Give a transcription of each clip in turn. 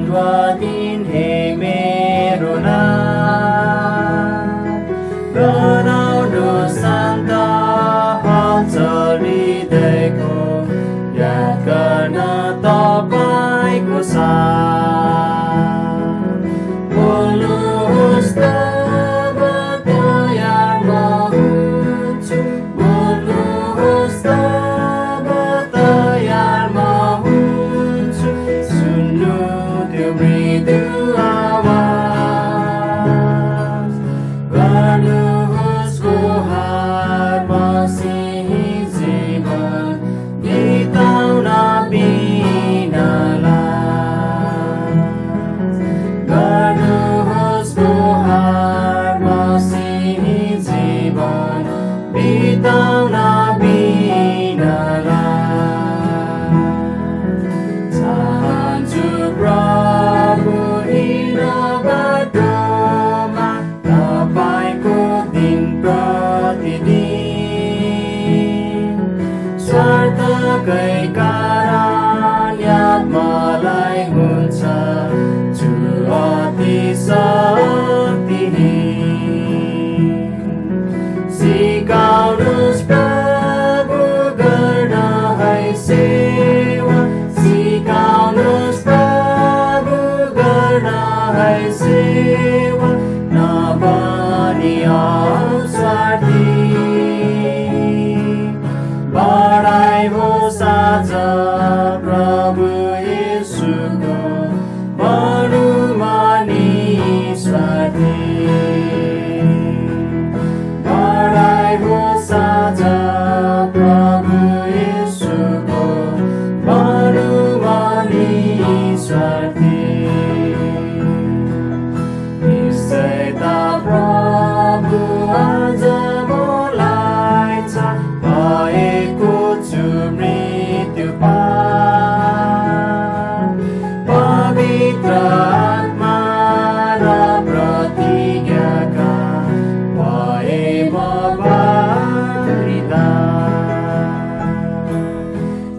दिने मेरो नाथ गराउनु शान्त हलचल हृदयको याद गर्न तपाईँको साथ बोल्नुहोस् तब तयार म हुन्छु बोल्नुहोस् तब तयार म हुन्छु सुन्नु त्यो मृदु आवाज गर्नुहोस् गुहार मसिही जीवन बिताउन बिनालाई गर्नुहोस् गुहार मसिही जीवन बिताउन बिनालाई चाहन्छु प्रभु हिँड्न बाटोमा तपाईँको दिन प्रतिदिन स्वार्थकै कारण याद मलाई हुन्छ छु अति शक्तिहीन सिकाउनुहोस् प्रभु गर्न है सेवा सिकाउनुहोस् प्रभु गर्न है सेवा नबनी स्वार्थी बढाइ होस् आज प्रभु येशूको बढुमा निस्वार्थी बढाइ होस् आज प्रभु येशूको बढुमा निस्वार्थी निश्चय त प्रभु आज मलाई छ भएको छु मृत्यु पार पवित्र आत्मा र प्रतिज्ञाका भए म बलिदान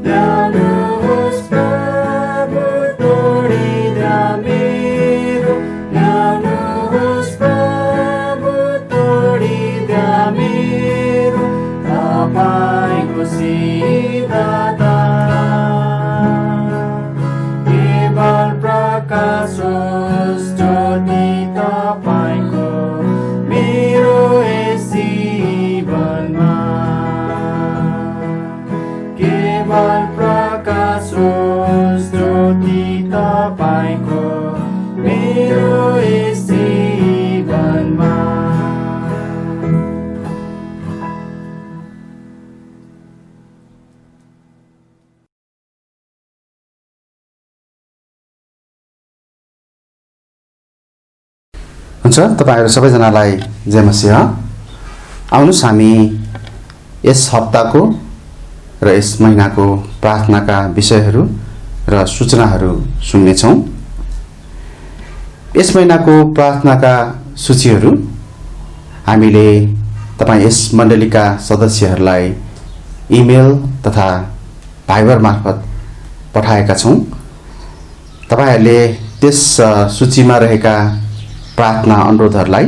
ल्याउनुहोस् प्रभु तोडिदा मेरो ल्याउनुहोस् प्रभु तोडिदा मेरो तपाईँको सिद्धता केवल प्रकाश होस् ज्योति तपाईँको मेरो यस जीवनमा केवल प्रकाश होस् ज्योति तपाईँको मेरो यस जीवनमा हुन्छ। तपाईँहरू सबैजनालाई जय मसीह। आउनुहोस् हामी यस हप्ताको र यस महिनाको प्रार्थनाका विषयहरू र सूचनाहरू सुन्नेछौँ। यस महिनाको प्रार्थनाका सूचीहरू हामीले तपाईँ यस मण्डलीका सदस्यहरूलाई इमेल तथा भाइबर मार्फत पठाएका छौँ। तपाईँहरूले त्यस सूचीमा रहेका प्रार्थना अनुरोधहरूलाई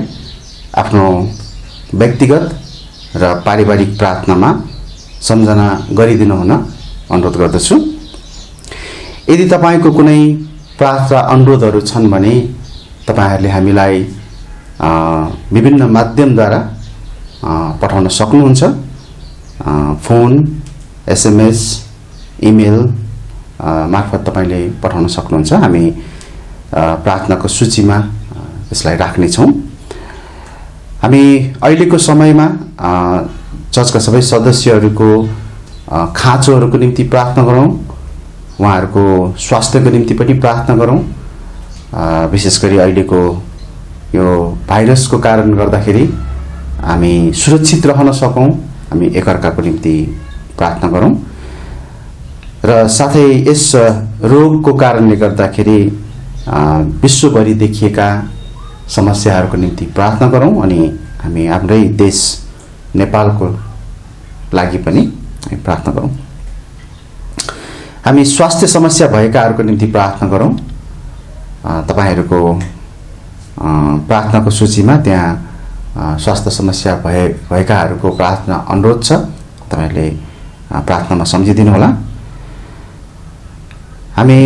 आफ्नो व्यक्तिगत र पारिवारिक प्रार्थनामा सम्झना गरिदिनु हुन अनुरोध गर्दछु। यदि तपाईँको कुनै प्रार्थना अनुरोधहरू छन् भने तपाईँहरूले हामीलाई विभिन्न माध्यमद्वारा पठाउन सक्नुहुन्छ। फोन, SMS, इमेल मार्फत तपाईँले पठाउन सक्नुहुन्छ। हामी प्रार्थनाको सूचीमा यसलाई राख्नेछौँ। हामी अहिलेको समयमा चर्चका सबै सदस्यहरूको खाँचोहरूको निम्ति प्रार्थना गरौँ, उहाँहरूको स्वास्थ्यको निम्ति पनि प्रार्थना गरौँ। विशेष गरी अहिलेको यो भाइरसको कारण गर्दाखेरि हामी सुरक्षित रहन सकौँ, हामी एकअर्काको निम्ति प्रार्थना गरौँ। र साथै यस रोगको कारणले गर्दाखेरि विश्वभरि देखिएका समस्याहरूको निम्ति प्रार्थना गरौँ अनि हामी हाम्रै देश नेपालको लागि पनि प्रार्थना गरौँ। हामी स्वास्थ्य समस्या भएकाहरूको निम्ति प्रार्थना गरौँ तपाईहरूको प्रार्थनाको सूचीमा त्यहाँ स्वास्थ्य समस्या भएकाहरूको प्रार्थना अनुरोध छ। तपाईहरुले प्रार्थनामा सम्झिदिनु होला। हामी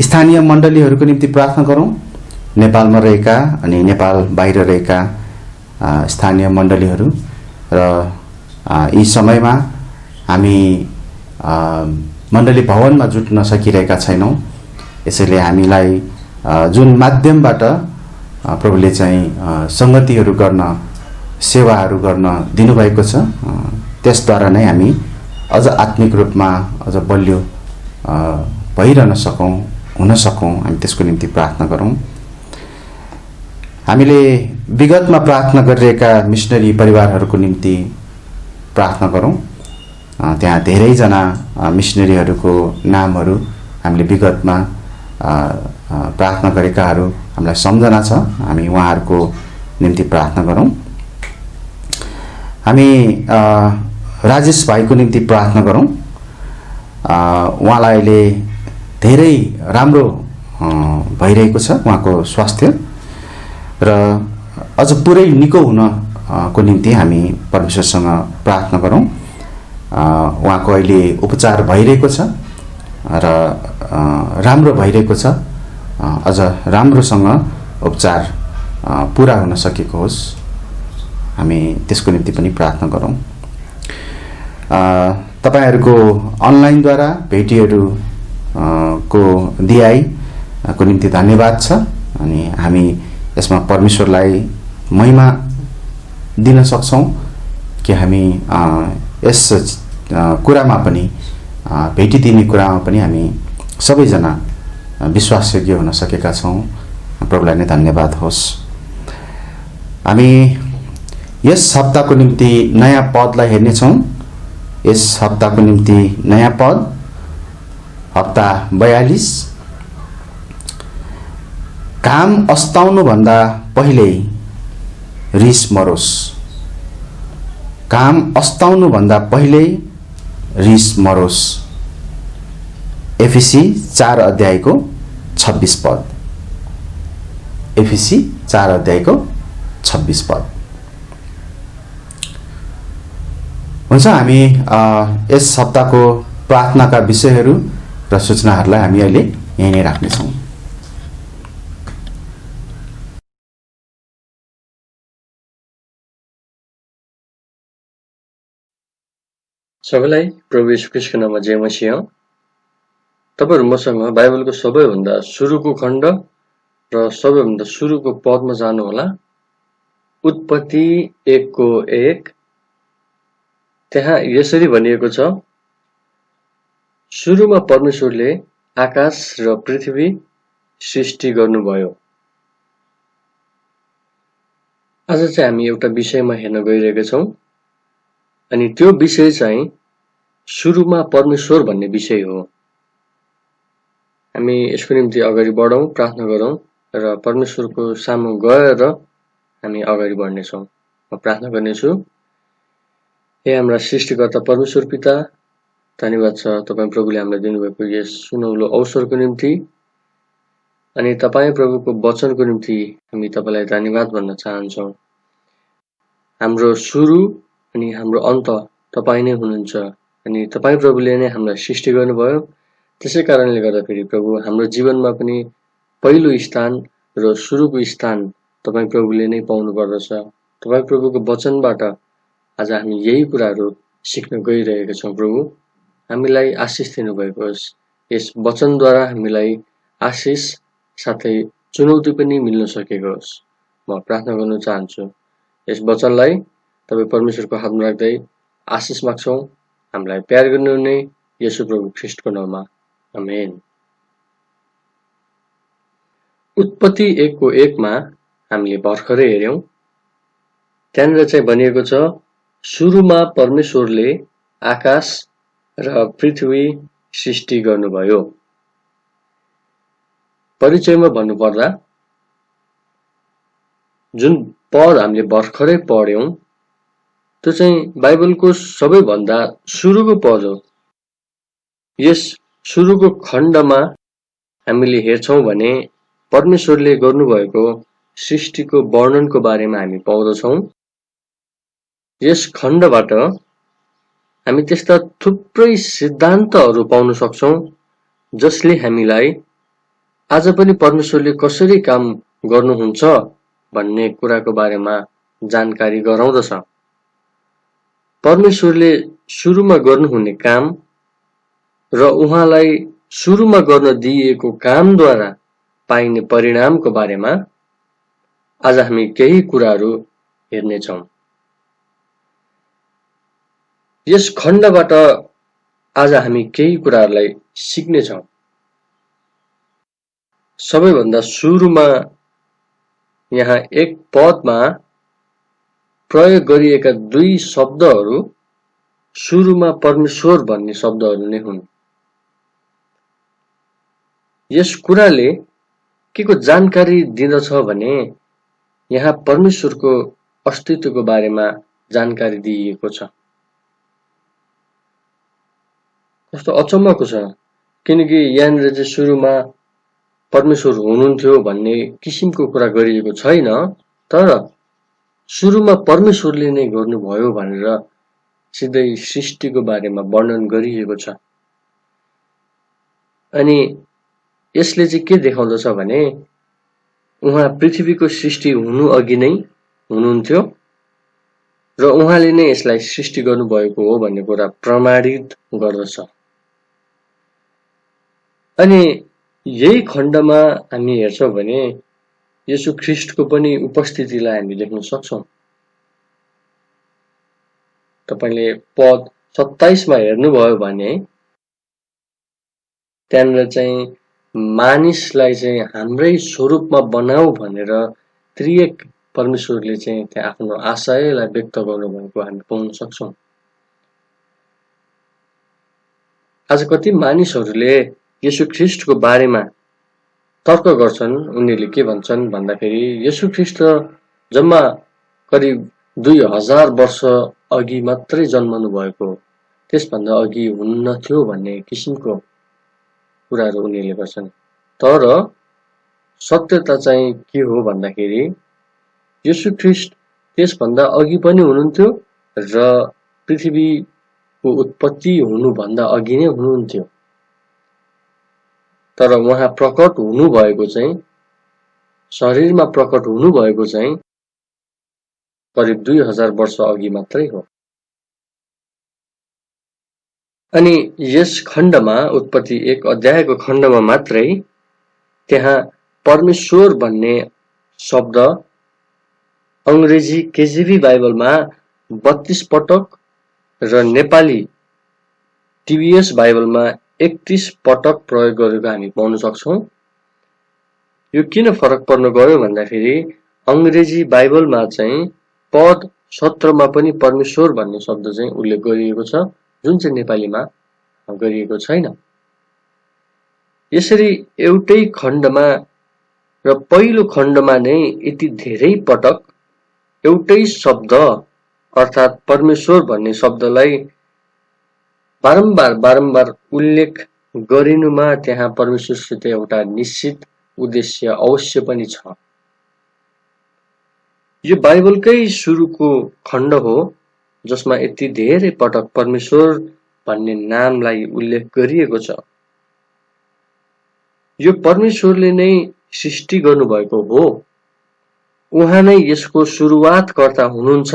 स्थानीय मण्डलीहरूको निम्ति प्रार्थना गरौँ। नेपालमा रहेका अनि नेपाल बाहिर रहेका स्थानीय मण्डलीहरू र यी समयमा हामी मण्डली भवनमा जुट्न सकिरहेका छैनौँ। यसैले हामीलाई जुन माध्यमबाट प्रभुले चाहिँ संगतिहरू गर्न, सेवाहरू गर्न दिनुभएको छ, त्यसद्वारा नै हामी अझ आत्मिक रूपमा अझ बलियो भइरहन सकौँ, हुन सकौँ। हामी त्यसको निम्ति प्रार्थना गरौँ। हामीले विगतमा प्रार्थना गरिरहेका मिसनरी परिवारहरूको निम्ति प्रार्थना गरौँ। त्यहाँ धेरैजना मिसनरीहरूको नामहरू हामीले विगतमा प्रार्थना गरेकाहरू हामीलाई सम्झना छ। हामी उहाँहरूको निम्ति प्रार्थना गरौँ। हामी राजेश भाइको निम्ति प्रार्थना गरौँ। उहाँलाई अहिले धेरै राम्रो भइरहेको छ उहाँको स्वास्थ्य, र अझ पुरै निको हुनको निम्ति हामी परमेश्वरसँग प्रार्थना गरौँ। उहाँको अहिले उपचार भइरहेको छ र राम्रो भइरहेको छ। अझ राम्रोसँग उपचार पुरा हुन सकेको होस्, हामी त्यसको निम्ति पनि प्रार्थना गरौँ। तपाईहरुको अनलाइनद्वारा भेटीहरू को दियाई को निम्ति धन्यवाद छ। अनि हामी यसमा परमेश्वरलाई महिमा दिन सक्छौँ कि हामी यस कुरामा पनि, भेटी दिने कुरामा पनि हामी सबैजना विश्वासयोग्य हुन सकेका छौँ। प्रभुलाई नै धन्यवाद होस्। हामी यस हप्ताको निम्ति नयाँ पदलाई हेर्नेछौँ। यस हप्ताको निम्ति नयाँ पद हप्ता 42। काम अस्ताउनु भन्दा पहिल्यै रिस मरोस्। काम अस्ताउनु भन्दा पहिल्यै रिस मरोस्। एफिसी 4 अध्यायको 26 पद। एफिसी 4 अध्यायको 26 पद। हुन्छ, हामी यस हप्ताको प्रार्थनाका विषयहरू र सूचनाहरूलाई हामी अहिले यही नै राख्नेछौँ। सबैलाई प्रभु येशू ख्रीष्टको नाममा जय मसीह। तपाईहरु मसँग बाइबलको सबैभन्दा सुरुको खण्ड र सबैभन्दा सुरुको पदमा जानु होला। उत्पत्ति 1:1। त्यहाँ यसरी भनिएको छ, सुरुमा परमेश्वरले आकाश र पृथ्वी सृष्टि गर्नुभयो। आज चाहिँ हामी एउटा विषयमा हेर्न गइरहेका छौँ, अनि त्यो विषय चाहिँ सुरुमा परमेश्वर भन्ने विषय हो। हामी यसको निम्ति अगाडि बढौँ, प्रार्थना गरौँ र परमेश्वरको सामु गएर हामी अगाडि बढ्नेछौँ। म प्रार्थना गर्नेछु। हे हाम्रा सृष्टिकर्ता परमेश्वर पिता, धन्यवाद छ तपाईं प्रभुले हामीलाई दिनुभएको यस सुनौलो अवसरको निम्ति, अनि तपाईं प्रभुको वचनको निम्ति हामी तपाईलाई धन्यवाद भन्न चाहन्छौँ। हाम्रो सुरु अनि हाम्रो अन्त तपाईं नै हुनुहुन्छ, अनि तपाईं प्रभुले नै हामीलाई सृष्टि गर्नुभयो। त्यसै कारणले गर्दाखेरि प्रभु हाम्रो जीवनमा पनि पहिलो स्थान र सुरुको स्थान तपाईं प्रभुले नै पाउनु पर्दछ। तपाईं प्रभुको वचनबाट आज हामी यही कुराहरू सिक्न गइरहेका छौँ। प्रभु हामीलाई आशिष दिनुभएको होस्। यस वचनद्वारा हामीलाई आशिष साथै चुनौती पनि मिल्न सकेको होस्। म प्रार्थना गर्न चाहन्छु। यस वचनलाई तपाईं परमेश्वरको हातमा राख्दै आशिष माग्छौँ। हामीलाई प्यार गर्नुहुने येशू प्रभु ख्रीष्टको नाममा, आमेन। उत्पत्ति 1:1 मा हामीले भर्खरै हेर्यौं। त्यहाँनिर चाहिँ भनिएको छ, सुरुमा परमेश्वरले आकाश र पृथ्वी सृष्टि गर्नुभयो। परिचयमा भन्नुपर्दा जुन पद हामीले भर्खरै पढ्यौं त्यो चाहिँ बाइबलको सबैभन्दा सुरुको पद हो। यस सुरुको खण्डमा हामीले हेर्छौं भने परमेश्वरले गर्नुभएको सृष्टिको वर्णनको बारेमा हामी पाउँदछौं। यस खण्डबाट हामी त्यस्ता थुप्रै सिद्धान्तहरू पाउन सक्छौं जसले हामीलाई आज पनि परमेश्वरले कसरी काम गर्नुहुन्छ भन्ने कुराको बारेमा जानकारी गराउँदछ। परमेश्वरले सुरुमा गर्नुहुने काम र उहाँलाई सुरुमा गर्न दिइएको कामद्वारा पाइने परिणामको बारेमा आज हामी केही कुराहरू हेर्नेछौं। यस खण्डबाट आज हामी केही कुराहरूलाई सिक्नेछौं। सबैभन्दा सुरुमा यहाँ एक पदमा प्रयोग गरिएका दुई शब्दहरू सुरुमा परमेश्वर भन्ने शब्दहरू नै हुन्। यस कुराले के को जानकारी दिँदछ भने यहाँ परमेश्वरको अस्तित्वको बारेमा जानकारी दिइएको छ। कस्तो अचम्मको छ, किनकि यहाँनिर चाहिँ सुरुमा परमेश्वर हुनुहुन्थ्यो भन्ने किसिमको कुरा गरिएको छैन, तर सुरुमा परमेश्वरले नै गर्नुभयो भनेर सिधै सृष्टिको बारेमा वर्णन गरिएको छ। अनि यसले चाहिँ के देखाउँदछ भने उहाँ पृथ्वीको सृष्टि हुनु अघि नै हुनुहुन्थ्यो र उहाँले नै यसलाई सृष्टि गर्नुभएको हो भन्ने कुरा प्रमाणित गर्दछ। अनि यही खण्डमा हामी हेर्छौं भने येशू ख्रीष्टको पनि उपस्थितिलाई हामी देख्न सक्छौं। तपाईले पद 27 मा हेर्नुभयो भने त्यहाँनिर चाहिँ मानिसलाई चाहिँ हाम्रै स्वरूपमा बनाऊ भनेर त्रिएक परमेश्वरले चाहिँ त्यहाँ आफ्नो आशयलाई व्यक्त गर्नुभएको हामी पाउन सक्छौं। आज कति मानिसहरूले येशू ख्रीष्टको बारेमा तर्क गर्छन्। उनीहरूले के भन्छन् भन्दाखेरि येशू ख्रीष्ट जम्मा करिब 2000 वर्ष अघि मात्रै जन्मनु भएको, त्यसभन्दा अघि हुन्न थियो भन्ने किसिमको कुराहरू उनीहरूले गर्छन्। तर सत्यता चाहिँ के हो भन्दाखेरि येशू ख्रीष्ट त्यसभन्दा अघि पनि हुनुहुन्थ्यो र पृथ्वीको उत्पत्ति हुनुभन्दा अघि नै हुनुहुन्थ्यो। तर उहाँ प्रकट हुनुभएको चाहिँ शरीरमा प्रकट हुनुभएको चाहिँ करिब 2000 वर्ष अघि मात्रै हो। अनि यस खण्डमा उत्पत्ति 1 अध्यायको खण्डमा मात्रै त्यहाँ परमेश्वर भन्ने शब्द अंग्रेजी केजीभी बाइबलमा 32 पटक र नेपाली टीबीएस बाइबलमा 31 पटक प्रयोग गरेको हामी पाउन सक्छौं। यो किन फरक पर्न गयो भन्दाखेरि अंग्रेजी बाइबलमा चाहिँ पद 17 मा पनि परमेश्वर भन्ने शब्द चाहिँ उल्लेख गरिएको छ, जुन चाहिँ नेपालीमा गरिएको छैन। यसरी एउटै खण्डमा र पहिलो खण्डमा नै यति धेरै पटक एउटै शब्द अर्थात् परमेश्वर भन्ने शब्दलाई बारम्बार उल्लेख गरिनुमा त्यहाँ परमेश्वरसित एउटा निश्चित उद्देश्य अवश्य पनि छ। यो बाइबलकै सुरुको खण्ड हो जसमा यति धेरै पटक परमेश्वर भन्ने नामलाई उल्लेख गरिएको छ। यो परमेश्वरले नै सृष्टि गर्नुभएको हो, उहाँ नै यसको सुरुवातकर्ता हुनुहुन्छ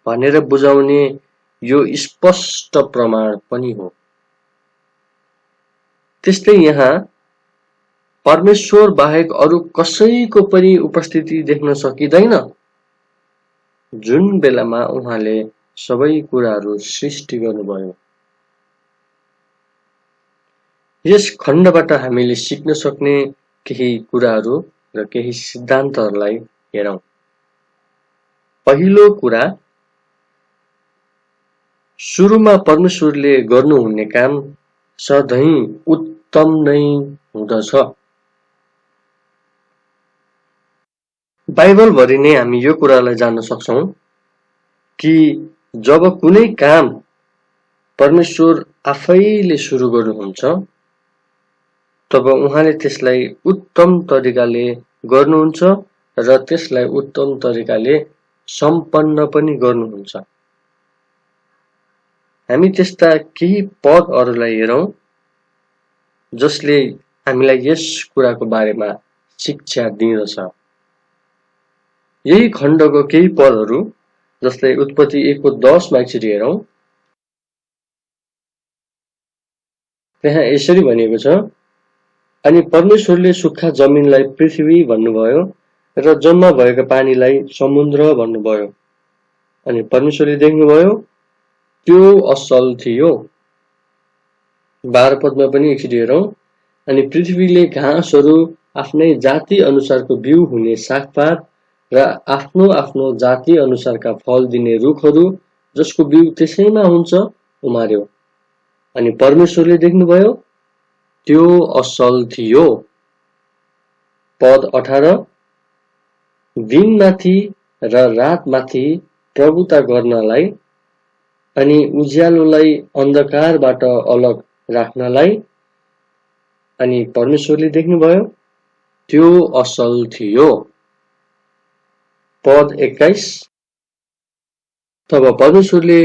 भनेर बुझाउने यो स्पष्ट प्रमाण पनि हो। त्यस्तै यहाँ परमेश्वर बाहेक अरु कसैको पनि उपस्थिति देख्न सकिँदैन, जुन बेलामा उहाँले सबै कुराहरू सृष्टि गर्नुभयो। यस खण्डबाट हामीले सिक्न सक्ने केही कुराहरू र केही सिद्धान्तहरूलाई हेरौं। पहिलो कुरा, सुरुमा परमेश्वरले गर्नुहुने काम सधैं उत्तम नै हुँदछ। बाइबलभरि नै हामी यो कुरालाई जान्न सक्छौं कि जब कुनै काम परमेश्वर आफैले सुरु गर्नुहुन्छ तब उहाँले त्यसलाई उत्तम तरिकाले गर्नुहुन्छ र त्यसलाई उत्तम तरिकाले सम्पन्न पनि गर्नुहुन्छ। हामी त्यस्ता केही पदहरूलाई हेरौँ जसले हामीलाई यस कुराको बारेमा शिक्षा दिँदछ। यही खण्डको केही पदहरू जसलाई उत्पत्ति 1:10 मा एकचोटि हेरौँ। त्यहाँ यसरी भनिएको छ, अनि परमेश्वरले सुक्खा जमिनलाई पृथ्वी भन्नुभयो र जम्मा भएका पानीलाई समुद्र भन्नुभयो। अनि परमेश्वरले देख्नुभयो त्यो असल थियो। 12 पदमा पनि एकचोटि हेरौँ। अनि पृथ्वीले घाँसहरू आफ्नै जाति अनुसारको बिउ हुने सागपात र आफ्नो आफ्नो जाति अनुसारका फल दिने रुखहरू जसको बिउ त्यसैमा हुन्छ उमार्यो। अनि परमेश्वरले देख्नुभयो त्यो असल थियो। पद 18, दिनमाथि र रातमाथि प्रभुता गर्नलाई अनि उज्यालोलाई अन्धकारबाट अलग राख्नलाई। अनि परमेश्वरले देख्नुभयो त्यो असल थियो। पद 21, तब परमेश्वरले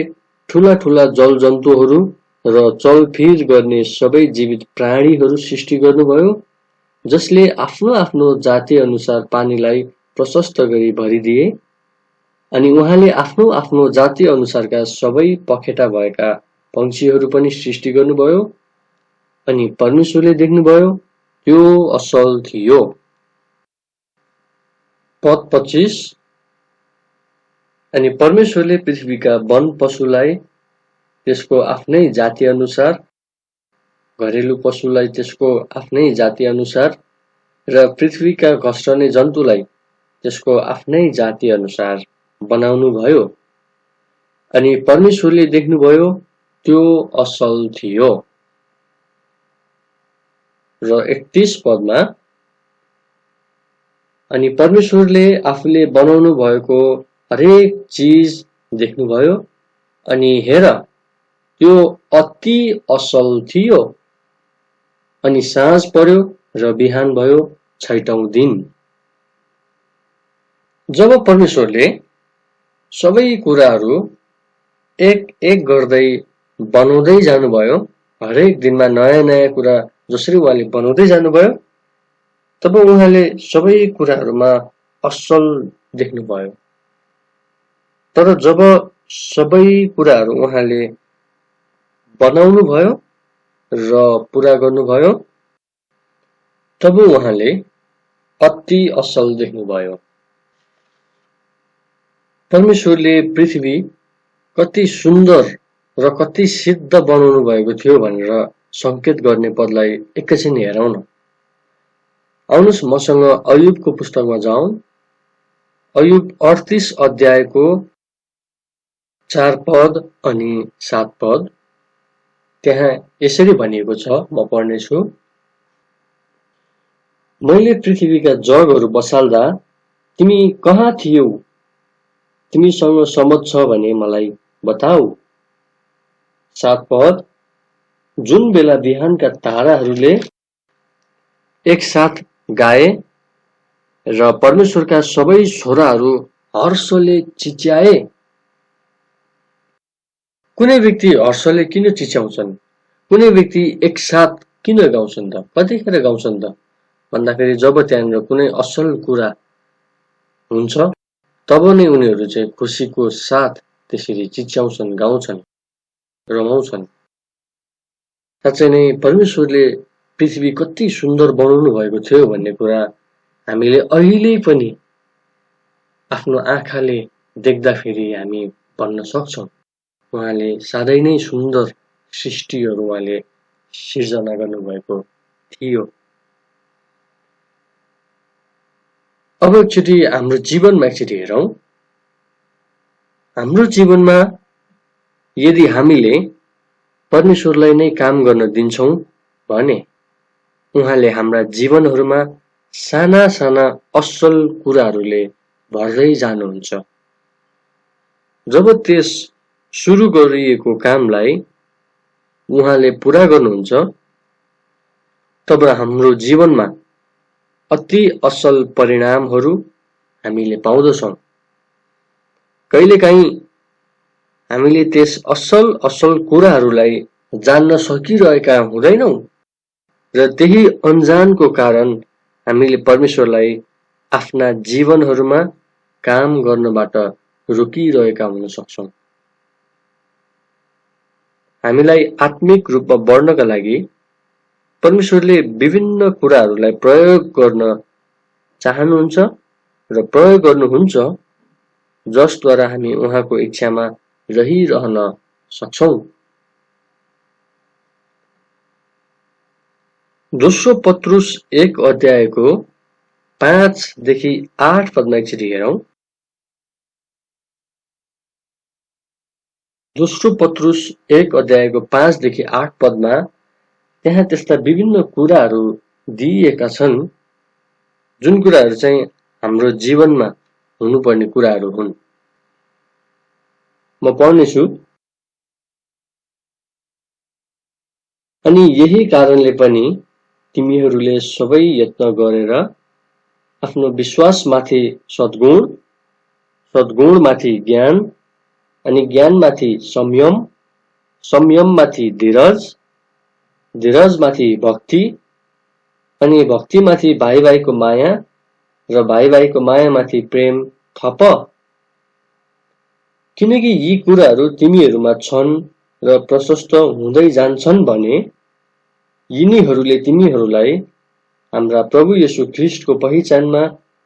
ठूला ठूला जलजन्तुहरू र चलफिर गर्ने सबै जीवित प्राणीहरू सृष्टि गर्नुभयो जसले आफ्नो आफ्नो जाति अनुसार पानीलाई प्रशस्त गरी भरिदिए। अनि उहाँले आफ्नो आफ्नो जाति अनुसारका सबै पखेटा भएका पंक्षीहरू पनि सृष्टि गर्नुभयो। अनि परमेश्वरले देख्नुभयो त्यो असल थियो। पद 25, अनि परमेश्वरले पृथ्वीका वन पशुलाई त्यसको आफ्नै जाति अनुसार, घरेलु पशुलाई त्यसको आफ्नै जाति अनुसार र पृथ्वीका घस्रने जन्तुलाई त्यसको आफ्नै जाति अनुसार बनाउनु भयो। अनि परमेश्वरले देख्नुभयो त्यो असल थियो। र 31 पदमा, अनि परमेश्वरले आफूले बनाउनु भएको हरेक चीज देख्नुभयो अनि हेर त्यो अति असल थियो। अनि साँझ पर्यो र बिहान भयो 6औं दिन। जब परमेश्वरले सबै कुराहरू एक एक गर्दै बनाउँदै जानुभयो, हरेक दिनमा नयाँ नयाँ कुरा जसरी उहाँले बनाउँदै जानुभयो, तब उहाँले सबै कुराहरूमा असल देख्नुभयो। तर जब सबै कुराहरू उहाँले बनाउनु भयो र पुरा गर्नुभयो, तब उहाँले अति असल देख्नुभयो। परमेश्वरले पृथ्वी कति सुन्दर र कति सिद्ध बनाउनु भएको थियो भनेर संकेत गर्ने पदलाई एकैछिन हेरौँ न। आउनुहोस् मसँग अयुबको पुस्तकमा जाउँ। अयुब 38 अध्यायको 4 पद अनि 7 पद। त्यहाँ यसरी भनिएको छ, म पढ्नेछु। मैले पृथ्वीका जगहरू बसाल्दा तिमी कहाँ थियौ? तिमीसँग समझ छ भने मलाई बताऊ। 7 पद, जुन बेला बिहानका ताराहरूले एकसाथ गाए र परमेश्वरका सबै छोराहरू हर्षले चिच्याए। कुनै व्यक्ति हर्षले किन चिच्याउँछन्? कुनै व्यक्ति एकसाथ किन गाउँछन् त? कतिखेर गाउँछन् त भन्दाखेरि जब त्यहाँनिर कुनै असल कुरा हुन्छ तब नै उनीहरू चाहिँ खुसीको साथ त्यसरी चिच्याउँछन्, गाउँछन्, रमाउँछन्। साँच्चै नै परमेश्वरले पृथ्वी कति सुन्दर बनाउनु भएको थियो भन्ने कुरा हामीले अहिले पनि आफ्नो आँखाले देख्दाखेरि हामी भन्न सक्छौँ। उहाँले साह्रै नै सुन्दर सृष्टिहरू उहाँले सिर्जना गर्नुभएको थियो। अब एकचोटि हाम्रो जीवनमा एकचोटि हेरौँ। हाम्रो जीवनमा यदि हामीले परमेश्वरलाई नै काम गर्न दिन्छौँ भने उहाँले हाम्रा जीवनहरूमा साना साना असल कुराहरूले भर्दै जानुहुन्छ। जब त्यस सुरु गरिएको कामलाई उहाँले पुरा गर्नुहुन्छ तब हाम्रो जीवनमा अति असल परिणामहरू हामीले पाउँदछौँ। कहिलेकाहीँ हामीले त्यस असल असल कुराहरूलाई जान्न सकिरहेका हुँदैनौँ र त्यही अनजानको कारण हामीले परमेश्वरलाई आफ्ना जीवनहरूमा काम गर्नबाट रोकिरहेका हुन सक्छौँ। हामीलाई आत्मिक रूपमा बढ्नका लागि परमेश्वरले विभिन्न कुराहरूलाई प्रयोग गर्न चाहनुहुन्छ र प्रयोग गर्नुहुन्छ, जसद्वारा हामी उहाँको इच्छामा रहिरहन सक्छौँ। दोस्रो पत्रुस 1 अध्यायको 5 देखि 8 पदमा एकचोटि हेरौँ। दोस्रो पत्रुस 1 अध्यायको 5 देखि 8 पदमा त्यहाँ त्यस्ता विभिन्न कुराहरू दिइएका छन्, जुन कुराहरू चाहिँ हाम्रो जीवनमा हुनुपर्ने कुराहरू हुन्। म पढ्नेछु। अनि यही कारणले पनि तिमीहरूले सबै यत्न गरेर आफ्नो विश्वासमाथि सद्गुण, सद्गुणमाथि ज्ञान, अनि ज्ञानमाथि संयम, संयममाथि धीरज, धीरजमाथि भक्ति, अनि भक्तिमाथि भाइ भाइको माया, र भाइ भाइको मायामाथि प्रेम थप। किनकि यी कुराहरू तिमीहरूमा छन् र प्रशस्त हुँदै जान्छन् भने यिनीहरूले तिमीहरूलाई हाम्रा प्रभु येशू ख्रीष्टको पहिचानमा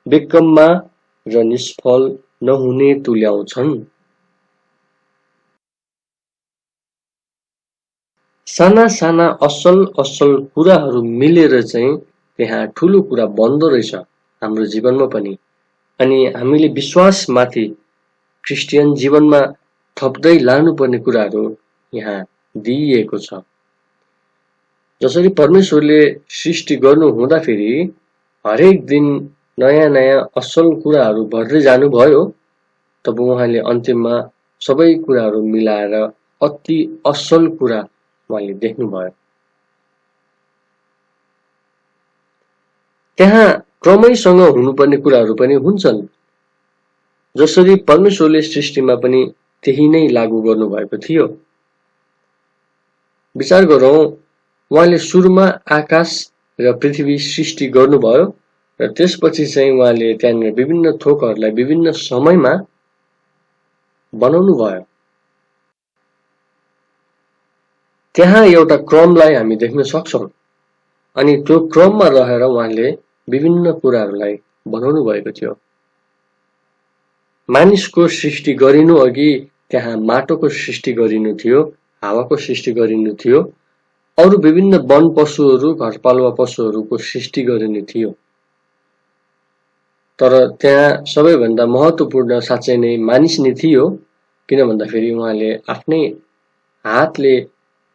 बेकममा र निष्फल नहुने तुल्याउँछन्। साना साना असल असल कुराहरू मिलेर चाहिँ त्यहाँ ठुलो कुरा बन्दो रहेछ हाम्रो जीवनमा पनि। अनि हामीले विश्वासमाथि क्रिस्चियन जीवनमा थप्दै लानुपर्ने कुराहरू यहाँ दिइएको छ। जसरी परमेश्वरले सृष्टि गर्नु हुँदाखेरि हरेक दिन नयाँ नयाँ असल कुराहरू भर्दै जानुभयो, तब उहाँले अन्तिममा सबै कुराहरू मिलाएर अति असल कुरा उहाँले देख्नुभयो। त्यहाँ क्रमैसँग हुनुपर्ने कुराहरू पनि हुन्छन्, जसरी परमेश्वरले सृष्टिमा पनि त्यही नै लागू गर्नुभएको थियो। विचार गरौँ, उहाँले सुरुमा आकाश र पृथ्वी सृष्टि गर्नुभयो र त्यसपछि चाहिँ उहाँले त्यहाँनिर विभिन्न थोकहरूलाई विभिन्न समयमा बनाउनु भयो। त्यहाँ एउटा क्रमलाई हामी देख्न सक्छौँ, अनि त्यो क्रममा रहेर उहाँले विभिन्न कुराहरूलाई बनाउनु भएको थियो। मानिसको सृष्टि गरिनु अघि त्यहाँ माटोको सृष्टि गरिनु थियो, हावाको सृष्टि गरिनु थियो, अरू विभिन्न वन पशुहरू, घरपालुवा पशुहरूको सृष्टि गरिनु थियो। तर त्यहाँ सबैभन्दा महत्त्वपूर्ण साँच्चै नै मानिस नै थियो, किन भन्दाखेरि उहाँले आफ्नै हातले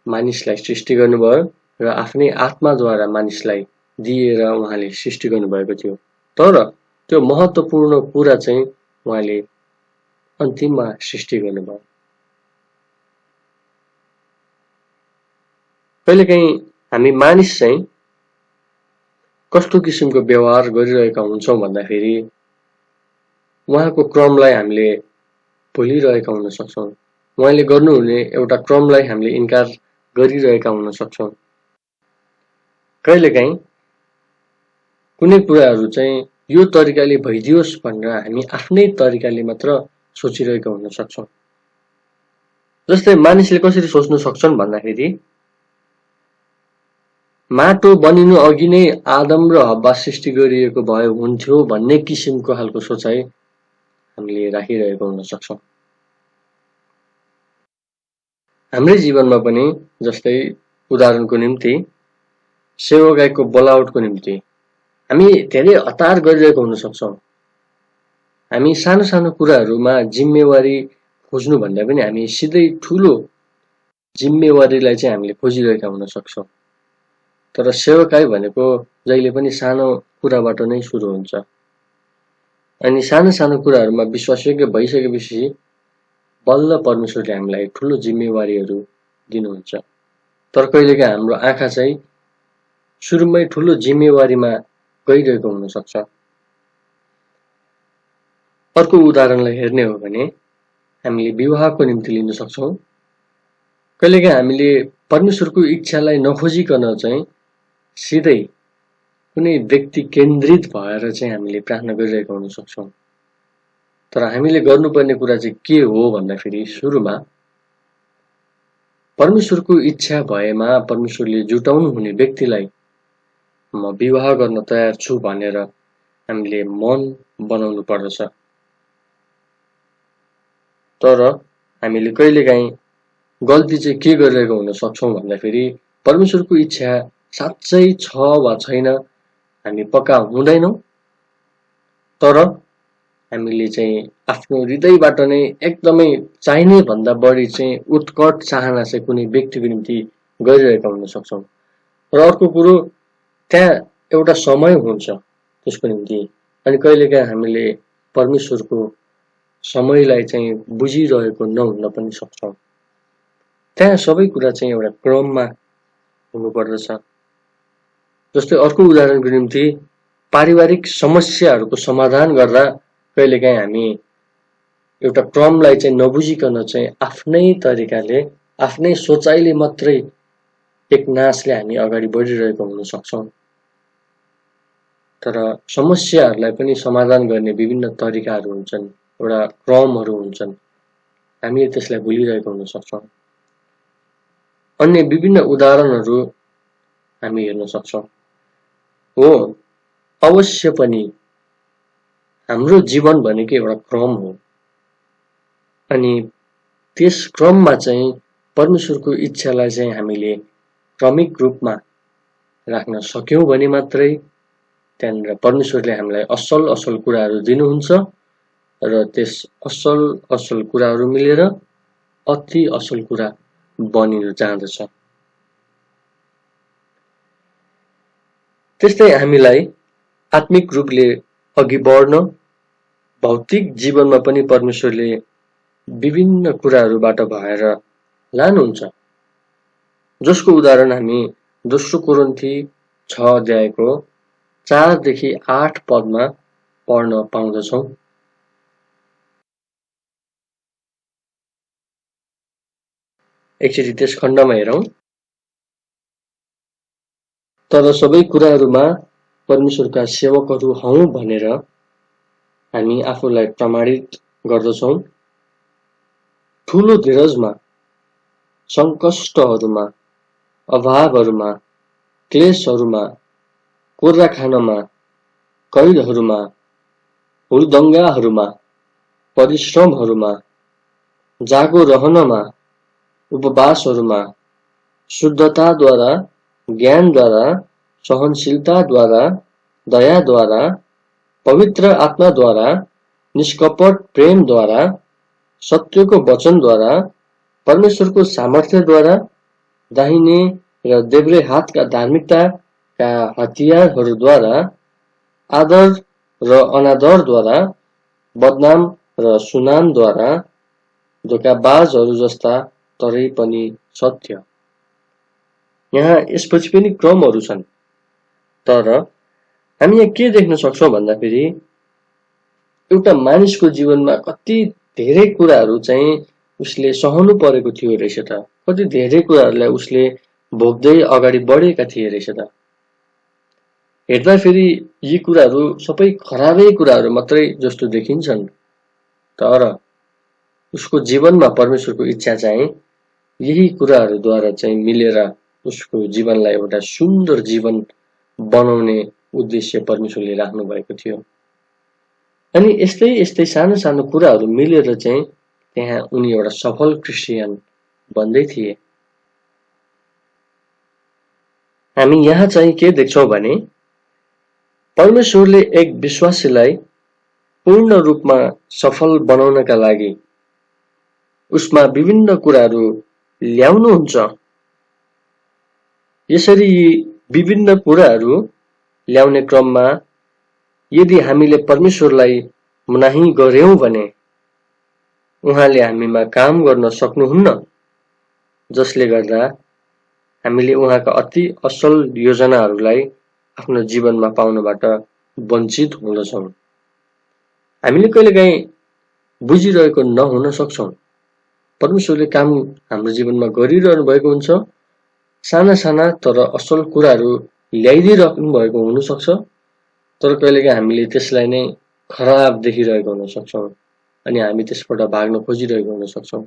मानिसलाई सृष्टि गर्नुभयो र आफ्नै आत्माद्वारा मानिसलाई दिएर उहाँले सृष्टि गर्नुभएको थियो। तर त्यो महत्त्वपूर्ण कुरा चाहिँ उहाँले अन्तिममा सृष्टि गर्नुभयो। कहिलेकाहीँ हामी मानिस चाहिँ कस्तो किसिमको व्यवहार गरिरहेका हुन्छौँ भन्दाखेरि उहाँको क्रमलाई हामीले भुलिरहेका हुन सक्छौँ। उहाँले गर्नुहुने एउटा क्रमलाई हामीले इन्कार गरिरहेका हुन सक्छौँ। कहिलेकाहीँ कुनै कुराहरू चाहिँ यो तरिकाले भइदियोस् भनेर हामी आफ्नै तरिकाले मात्र सोचिरहेका हुन सक्छौँ। जस्तै मानिसले कसरी सोच्न सक्छन् भन्दाखेरि माटो बनिनु अघि नै आदम र हव्वा सृष्टि गरिएको भए हुन्थ्यो भन्ने किसिमको खालको सोचाइ हामीले राखिरहेको हुन सक्छौँ। हाम्रै जीवनमा पनि जस्तै उदाहरणको निम्ति सेवागाईको बोलावटको निम्ति हामी धेरै हतार गरिरहेको हुन सक्छौँ। हामी सानो सानो कुराहरूमा जिम्मेवारी खोज्नु भन्दा पनि हामी सिधै ठुलो जिम्मेवारीलाई चाहिँ हामीले खोजिरहेका हुन सक्छौँ। तर सेवाकाई भनेको जहिले पनि सानो कुराबाट नै सुरु हुन्छ, अनि सानो सानो कुराहरूमा विश्वासयोग्य भइसकेपछि बल्ल परमेश्वरले हामीलाई ठुलो जिम्मेवारीहरू दिनुहुन्छ। तर कहिलेकाहीँ हाम्रो आँखा चाहिँ सुरुमै ठुलो जिम्मेवारीमा गइरहेको हुन सक्छ। अर्को उदाहरणलाई हेर्ने हो भने हामीले विवाहको निम्ति लिन सक्छौँ। कहिलेकाहीँ हामीले परमेश्वरको इच्छालाई नखोजिकन चाहिँ सिधै कुनै व्यक्ति केन्द्रित भएर चाहिँ हामीले प्रार्थना गरिरहेका हुन सक्छौँ। तर हामीले गर्नुपर्ने कुरा चाहिँ के हो भन्दाखेरि सुरुमा परमेश्वरको इच्छा भएमा परमेश्वरले जुटाउनु हुने व्यक्तिलाई म विवाह गर्न तयार छु भनेर हामीले मन बनाउनु पर्दछ। तर हामीले कहिलेकाहीँ गल्ती चाहिँ के गरिरहेको हुन सक्छौँ भन्दाखेरि परमेश्वरको इच्छा साँच्चै छ वा छैन हामी पक्का हुँदैनौँ, तर हामीले चाहिँ आफ्नो हृदयबाट नै एकदमै चाहिने भन्दा बढी चाहिँ उत्कट चाहना चाहिँ कुनै व्यक्तिको निम्ति गरिरहेका हुन सक्छौँ। र अर्को कुरो त्यहाँ एउटा समय हुन्छ त्यसको निम्ति, अनि कहिलेकाहीँ हामीले परमेश्वरको समयलाई चाहिँ बुझिरहेको नहुन पनि सक्छौँ। त्यहाँ सबै कुरा चाहिँ एउटा क्रममा हुनुपर्दछ। जस्तै अर्को उदाहरणको निम्ति पारिवारिक समस्याहरूको समाधान गर्दा कहिलेकाहीँ हामी एउटा क्रमलाई चाहिँ नबुझिकन चाहिँ आफ्नै तरिकाले आफ्नै सोचाइले मात्रै एक नासले हामी अगाडि बढिरहेको हुन सक्छौँ। तर समस्याहरूलाई पनि समाधान गर्ने विभिन्न तरिकाहरू हुन्छन्, एउटा क्रमहरू हुन्छन्, हामीले त्यसलाई भुलिरहेको हुन सक्छौँ। अन्य विभिन्न उदाहरणहरू हामी हेर्न सक्छौँ। हो, अवश्य पनि हाम्रो जीवन भनेको एउटा क्रम हो, अनि त्यस क्रममा चाहिँ परमेश्वरको इच्छालाई चाहिँ हामीले क्रमिक रूपमा राख्न सक्यौँ भने मात्रै त्यहाँनिर परमेश्वरले हामीलाई असल असल कुराहरू दिनुहुन्छ र त्यस असल असल कुराहरू मिलेर अति असल कुरा बनिन जाँदछ। त्यस्तै हामीलाई आत्मिक रूपले अघि बढ्न भौतिक जीवनमा पनि परमेश्वरले विभिन्न कुराहरूबाट भएर लानुहुन्छ, जसको उदाहरण हामी दोस्रो कोरिन्थी 6 अध्यायको 4 देखि 8 पदमा पढ्न पाउँदछौँ। एकचोटि त्यस खण्डमा हेरौँ। तर सबै कुराहरूमा परमेश्वरका सेवकहरू हौँ भनेर हामी आफूलाई प्रमाणित गर्दछौँ। ठुलो धीरजमा, सङ्कष्टहरूमा, अभावहरूमा, क्लेशहरूमा, कोर्रा खानमा, कैदहरूमा, हुलदङ्गाहरूमा, परिश्रमहरूमा, जागो रहनमा, उपवासहरूमा, शुद्धताद्वारा, ज्ञानद्वारा, सहनशीलताद्वारा, दयाद्वारा, पवित्र आत्माद्वारा, निष्कपट प्रेमद्वारा, सत्यको वचनद्वारा, परमेश्वरको सामर्थ्यद्वारा, दाहिने र देब्रे हातका धार्मिकताका हतियारहरूद्वारा, आदर र अनादरद्वारा, बदनाम र सुनामद्वारा, धोकाबाजहरू जस्ता तरै पनि सत्य। यहाँ यसपछि पनि क्रमहरू छन्, तर हामी यहाँ के देख्न सक्छौँ भन्दाखेरि एउटा मानिसको जीवनमा कति धेरै कुराहरू चाहिँ उसले सहनु परेको थियो रहेछ त, कति धेरै कुराहरूलाई उसले भोग्दै अगाडि बढेका थिए रहेछ त। हेर्दाखेरि यी कुराहरू सबै खराबै कुराहरू मात्रै जस्तो देखिन्छन्, तर उसको जीवनमा परमेश्वरको इच्छा चाहिँ यही कुराहरूद्वारा चाहिँ मिलेर उसको जीवनलाई एउटा सुन्दर जीवन बनाउने उद्देश्य परमेश्वरले राख्नु भएको थियो। अनि यस्तै यस्तै सानो सानो कुराहरू मिलेर चाहिँ त्यहाँ उनी एउटा सफल क्रिस्चियन बन्दै थिए। हामी यहाँ चाहिँ के देख्छौँ भने परमेश्वरले एक विश्वासीलाई पूर्ण रूपमा सफल बनाउनका लागि उसमा विभिन्न कुराहरू ल्याउनुहुन्छ। यसरी यी विभिन्न कुराहरू ल्याउने क्रममा यदि हामीले परमेश्वरलाई मनाही गर्यौं भने उहाँले हामीमा काम गर्न सक्नुहुन्न, जसले गर्दा हामीले उहाँका अति असल योजनाहरूलाई आफ्नो जीवनमा पाउनबाट वञ्चित हुँदछौँ। हामीले कहिलेकाहीँ बुझिरहेको नहुन सक्छौँ। परमेश्वरले काम हाम्रो जीवनमा गरिरहनु भएको हुन्छ। साना साना तर असल कुराहरू ल्याइदिइराख्नु भएको हुनसक्छ, तर कहिलेकाहीँ हामीले त्यसलाई नै खराब देखिरहेको हुन सक्छौँ अनि हामी त्यसबाट भाग्न खोजिरहेको हुन सक्छौँ।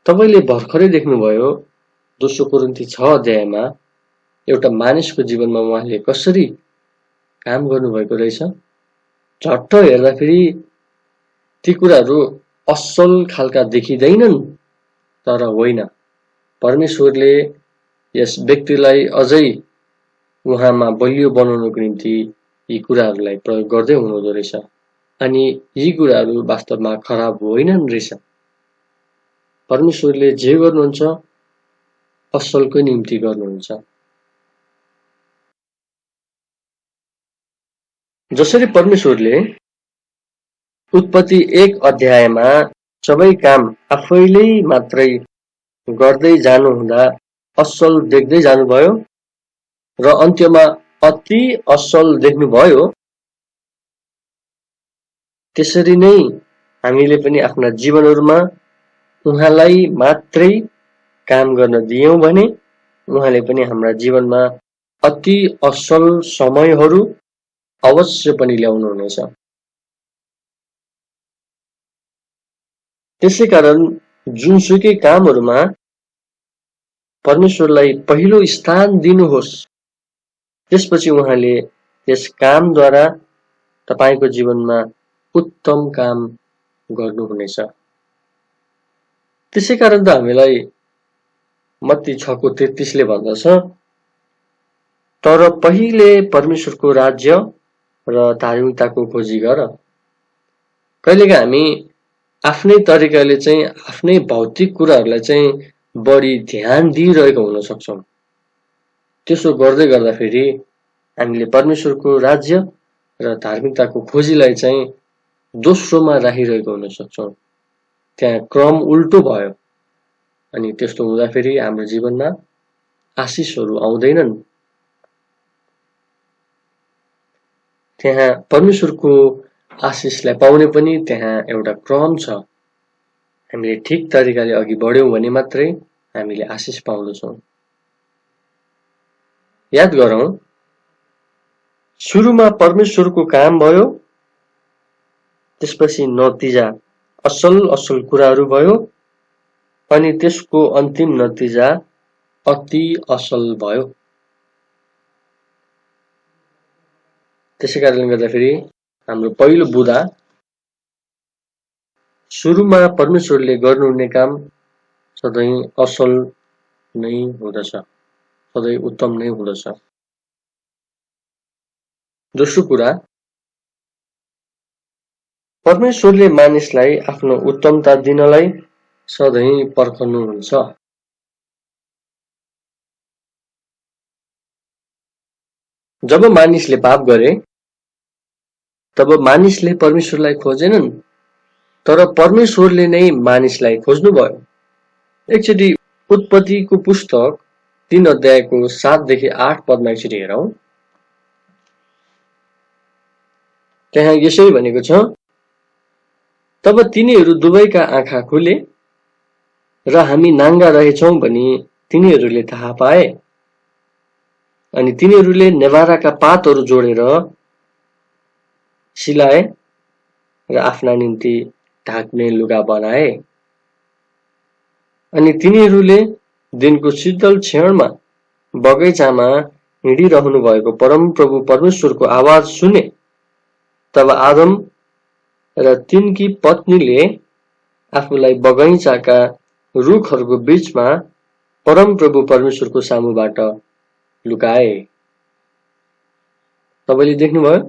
तपाईले भर्खरै देख्नुभयो 2 कोरिन्थी 6 अध्यायमा एउटा मानिसको जीवनमा उहाँले कसरी काम गर्नुभएको रहेछ। झट्ट हेर्दाखेरि ती कुराहरू असल खालका देखिँदैनन्, तर होइन, परमेश्वरले यस व्यक्तिलाई अझै उहाँमा बलियो बनाउनको निम्ति यी कुराहरूलाई प्रयोग गर्दै हुनुहुँदो रहेछ अनि यी कुराहरू वास्तवमा खराब होइनन् रहेछ। परमेश्वरले जे गर्नुहुन्छ असलको निम्ति गर्नुहुन्छ। जसरी परमेश्वरले उत्पत्ति 1 अध्यायमा सबै काम आफैले मात्रै गर्दै जानुहुँदा असल देख्दै जानुभयो र अन्त्यमा अति असल देख्नुभयो, त्यसरी नै हामीले पनि आफ्ना जीवनहरूमा उहाँलाई मात्रै काम गर्न दियौं भने उहाँले पनि हाम्रा जीवनमा अति असल समयहरू अवश्य पनि ल्याउनुहुनेछ। त्यसैकारण जुनसुकै कामहरूमा परमेश्वरलाई पहिलो स्थान दिनुहोस्, त्यसपछि उहाँले त्यस कामद्वारा तपाईको जीवनमा उत्तम काम गर्नुहुनेछ। त्यसैकारण त हामीलाई मत्ती 6:33 ले भन्दछ, तर पहिले परमेश्वरको राज्य र धार्मिकताको खोजी गर। कहिलेकाहीँ हामी आफ्नै तरिकाले चाहिँ आफ्नै भौतिक कुराहरूलाई चाहिँ बढी ध्यान दिइरहेको हुन सक्छौँ। त्यसो गर्दै गर्दाखेरि हामीले परमेश्वरको राज्य र धार्मिकताको खोजीलाई चाहिँ दोस्रोमा राखिरहेको हुन सक्छौँ। त्यहाँ क्रम उल्टो भयो अनि त्यस्तो हुँदाखेरि हाम्रो जीवनमा आशिषहरू आउँदैनन्। त्यहाँ परमेश्वरको आशिषलाई पाउने पनि त्यहाँ एउटा क्रम छ। हामीले ठिक तरिकाले अघि बढ्यौं भने मात्रै हामीले आशिष पाउँदछौँ। याद गरौँ, सुरुमा परमेश्वरको काम भयो, त्यसपछि नतिजा असल कुराहरू भयो अनि त्यसको अन्तिम नतिजा अति असल भयो। त्यसैकारणले गर्दाखेरि हाम्रो पहिलो बुँदा सुरुमा परमेश्वरले गर्नुहुने काम सधैँ असल नै हुँदछ, सधैँ उत्तम नै हुँदछ। दोस्रो कुरा, परमेश्वरले मानिसलाई आफ्नो उत्तमता दिनलाई सधैँ पर्खनुहुन्छ। जब मानिसले पाप गरे तब मानिसले परमेश्वरलाई खोजेनन्, तर परमेश्वरले नै मानिसलाई खोज्नुभयो। एकचोटि उत्पत्तिको पुस्तक 3 अध्यायको 7 देखि 8 पदमा एकचोटि हेरौं। त्यहाँ यसरी भनेको छ, तब तिनीहरू दुवैका आँखा खुले र हामी नाङ्गा रहेछौं भनी तिनीहरूले थाहा पाए अनि तिनीहरूले नेभाराका पातहरू जोडेर सिलाए र आफ्ना निम्ति ढाक्ने लुगा बनाए। अनि तिनीहरूले दिनको शीतल क्षणमा बगैँचामा हिँडिरहनु भएको परमप्रभु परमेश्वरको आवाज सुने। तब आदम र तिनकी पत्नीले आफूलाई बगैँचाका रुखहरूको बीचमा परमप्रभु परमेश्वरको सामुबाट लुकाए। तपाईले देख्नुभयो,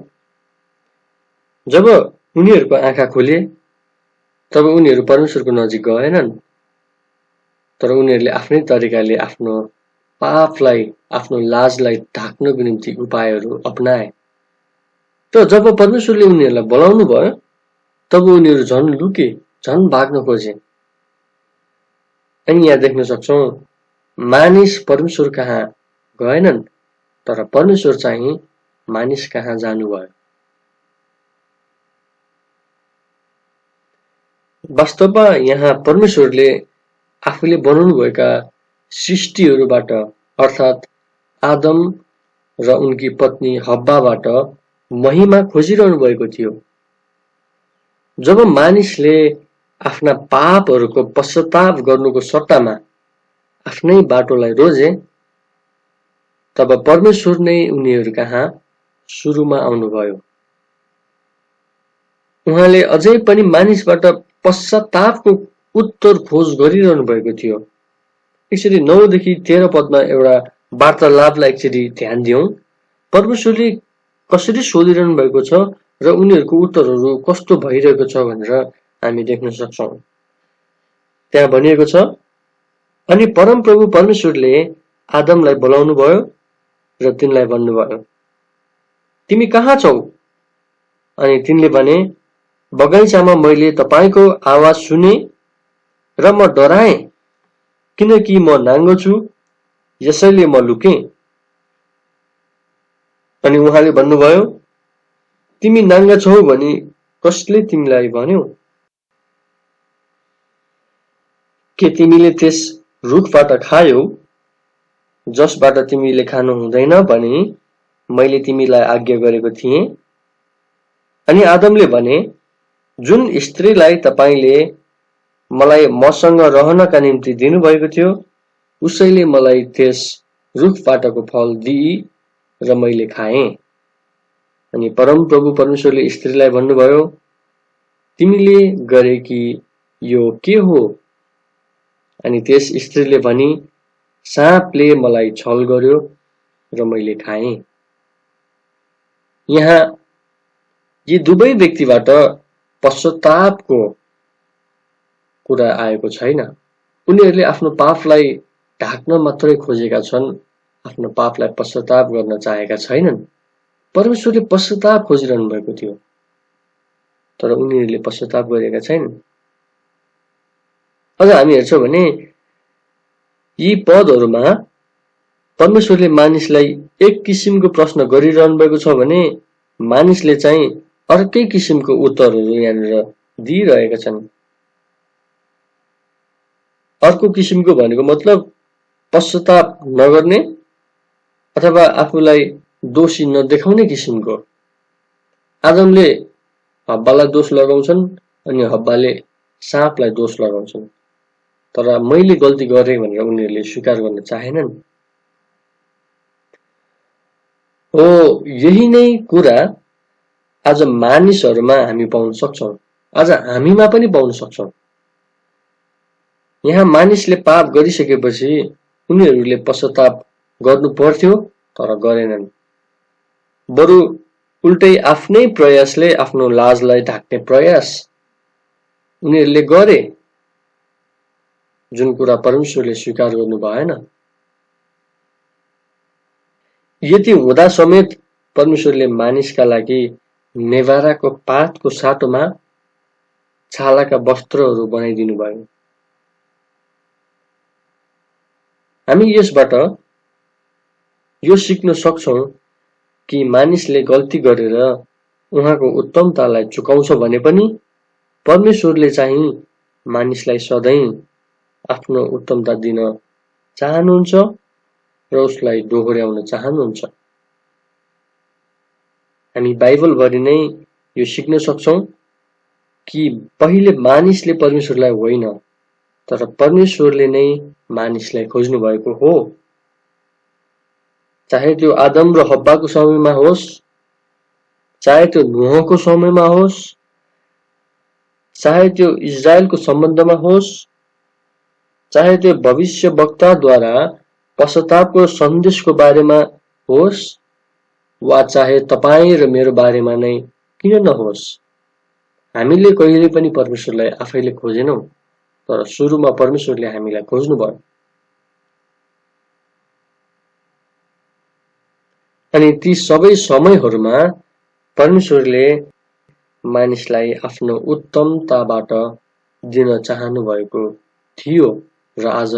जब उनीहरूको आँखा खुले तब उनीहरू परमेश्वरको नजिक गएनन्, तर उनीहरूले आफ्नै तरिकाले आफ्नो पापलाई, आफ्नो लाजलाई ढाक्नको निम्ति उपायहरू अपनाए। त जब परमेश्वरले उनीहरूलाई बोलाउनु भयो तब उनीहरू झन् लुके, झन् भाग्न खोजे। अनि यहाँ देख्न सक्छौं मानिस परमेश्वर कहाँ गएनन्, तर परमेश्वर चाहिँ मानिस कहाँ जानुभयो। वास्तवमा यहाँ परमेश्वरले आफूले बनाउनु भएका सृष्टिहरूबाट अर्थात् आदम र उनकी पत्नी हब्बाबाट महिमा खोजिरहनु भएको थियो। जब मानिसले आफ्ना पापहरूको पश्चाताप गर्नुको सट्टामा आफ्नै बाटोलाई रोजे, तब परमेश्वर नै उनीहरू कहाँ सुरुमा आउनुभयो। उहाँले अझै पनि मानिसबाट पश्चातापको उत्तर खोज गरिरहनु भएको थियो। एकचोटि 9 देखि 13 पदमा एउटा वार्तालापलाई एकचोटि ध्यान दियौं। परमेश्वरले कसरी सोधिरहनु भएको छ र उनीहरूको उत्तरहरू कस्तो भइरहेको छ भनेर हामी देख्न सक्छौं। त्यहाँ भनिएको छ, अनि परमप्रभु परमेश्वरले आदमलाई बोलाउनु भयो र तिनलाई भन्नुभयो, तिमी कहाँ छौ? अनि तिनले भने, बगैँचामा मैले तपाईको आवाज सुने र म डराएँ, किनकि म नाङ्गो छु, यसैले म लुकेँ। अनि उहाँले भन्नुभयो, तिमी नाङ्गा छौ भनी कसले तिमीलाई भन्यो? के तिमीले त्यस रुखबाट खायौ जसबाट तिमीले खानु हुँदैन भनी मैले तिमीलाई आज्ञा गरेको थिएँ? अनि आदमले भने, जुन स्त्रीलाई तपाईले मलाई मसँग रहनका निम्ति दिनुभएको थियो, उसैले मलाई त्यस रुखबाटको फल दिई र मैले खाएँ। अनि परमप्रभु परमेश्वरले स्त्रीलाई भन्नुभयो, तिमीले गरेकी यो के हो? अनि त्यस स्त्रीले भनी, साँपले मलाई छल गर्यो र मैले खाएँ। यहाँ यी दुवै व्यक्तिबाट पश्चातापको कुरा आएको छैन। उनीहरूले आफ्नो पापलाई ढाक्न मात्रै खोजेका छन्, आफ्नो पापलाई पश्चाताप गर्न चाहेका छैनन्। परमेश्वरले पश्चाताप खोजिरहनु भएको थियो, तर उनीहरूले पश्चाताप गरेका छैनन्। अझ हामी हेर्छौं भने यी पदहरूमा परमेश्वरले मानिसलाई एक किसिमको प्रश्न गरिरहनु भएको छ भने मानिसले चाहिँ अर्कै किसिमको उत्तरहरू यहाँनिर दिइरहेका छन्। अर्को किसिमको भनेको मतलब पश्चाताप नगर्ने अथवा आफूलाई दोषी नदेखाउने किसिमको। आदमले हब्बालाई दोष लगाउँछन् अनि हब्बाले साँपलाई दोष लगाउँछन्, तर मैले गल्ती गरेँ भनेर उनीहरूले स्वीकार गर्न चाहेनन्। हो, यही नै कुरा आज मानिसहरूमा हामी पाउन सक्छौं, आज हामीमा पनि पाउन सक्छौं। यहाँ मानिसले पाप गरिसकेपछि उनीहरूले पश्चाताप गर्नु पर्थ्यो, तर गरेनन्। बरु उल्टै आफ्नै प्रयासले आफ्नो लाजलाई ढाक्ने प्रयास उनीहरूले गरे, जुन कुरा परमेश्वरले स्वीकार गर्नु भएन। यति हुँदा समेत परमेश्वरले मानिसका लागि नेभाराको पातको साटोमा छालाका वस्त्रहरू बनाइदिनु भयो। हामी यसबाट यो सिक्न सक्छौं कि मानिसले गल्ती गरेर उहाँको उत्तमतालाई चुकाउँछ भने पनि परमेश्वरले चाहिँ मानिसलाई सधैँ आफ्नो उत्तमता दिन चाहनुहुन्छ र उसलाई दोहोर्याउन चाहनुहुन्छ। हामी बाइबलभरि नै यो सिक्न सक्छौं कि पहिले मानिसले परमेश्वरलाई होइन, तर परमेश्वरले नै मानिसलाई खोज्नु भएको हो। चाहे त्यो आदम र हब्बाको समयमा होस्, चाहे त्यो नोहको समयमा होस्, चाहे त्यो इजरायलको सम्बन्धमा होस्, चाहे त्यो भविष्यवक्ताद्वारा पश्चातापको सन्देशको बारेमा होस्, वा चाहे तपाईं र मेरो बारेमा नै किन नहोस्, हामीले कहिले पनि परमेश्वरलाई आफैले खोजेनौं, तर सुरुमा परमेश्वरले हामीलाई खोज्नुभयो। अनि ती सबै समयहरूमा परमेश्वरले मानिसलाई आफ्नो उत्तमताबाट दिन चाहनु भएको थियो र आज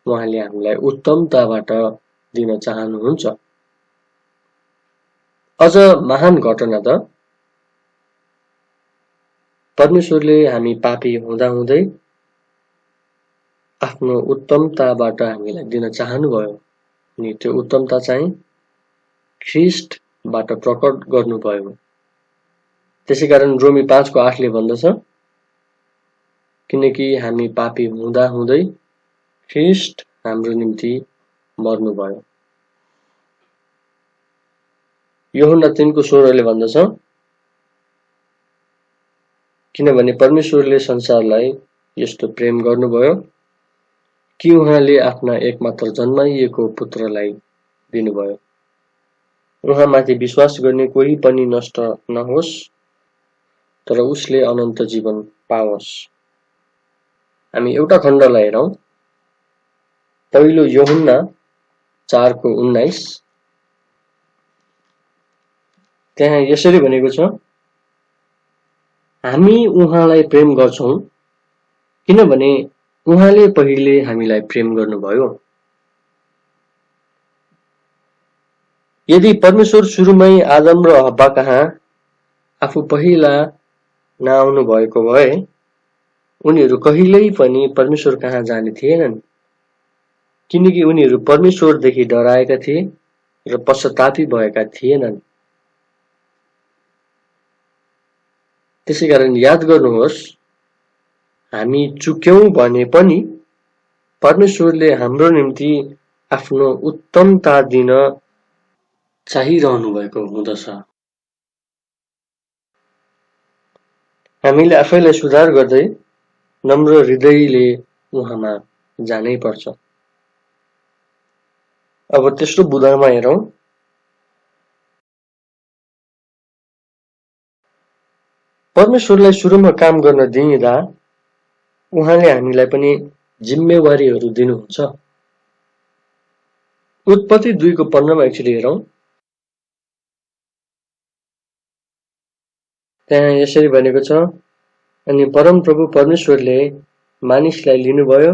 उहाँले हामीलाई उत्तमताबाट दिन चाहनुहुन्छ। अझ महान घटना त परमेश्वरले हामी पापी हुँदाहुँदै आफ्नो उत्तमताबाट हामीलाई दिन चाहनुभयो अनि त्यो उत्तमता चाहिँ ख्रीष्टबाट प्रकट गर्नुभयो। त्यसैकारण रोमी 5:8 भन्दछ, किनकि हामी पापी हुँदाहुँदै ख्रीष्ट हाम्रो निम्ति मर्नुभयो। यूहन्ना 3:16 भन्दछ, किनभने परमेश्वरले संसारलाई यस्तो प्रेम गर्नुभयो कि उहाँले आफ्ना एकमात्र जन्माइएको पुत्रलाई दिनुभयो, उहाँमाथि विश्वास गर्ने कोही पनि नष्ट नहोस् तर उसले अनन्त जीवन पाओस्। हामी एउटा खण्डलाई हेरौँ। पहिलो यूहन्ना 4:19, त्यहाँ यसरी भनेको छ, हामी उहाँलाई प्रेम गर्छौं किनभने उहाँले पहिले हामीलाई प्रेम गर्नुभयो। यदि परमेश्वर सुरुमै आदम र हव्वा कहाँ आफू पहिला नआउनु भएको भए उनीहरू कहिल्यै पनि परमेश्वर कहाँ जाने थिएनन्, किनकि उनीहरू परमेश्वरदेखि डराएका थिए र पश्चातापी भएका थिएनन्। त्यसैकारण याद गर्नुहोस्, हामी चुक्यौं भने पनि परमेश्वरले हाम्रो निम्ति आफ्नो उत्तमता दिन चाहिरहनु भएको हुँदछ। हामीले आफैलाई सुधार गर्दै नम्र हृदयले उहाँमा जानै पर्छ। अब तेस्रो बुँदामा हेरौँ। परमेश्वरलाई सुरुमा काम गर्न दिँदा उहाँले हामीलाई पनि जिम्मेवारीहरू दिनुहुन्छ। उत्पत्ति 2:15 एकचोटि हेरौँ। त्यहाँ यसरी भनेको छ, अनि परमप्रभु परमेश्वरले मानिसलाई लिनुभयो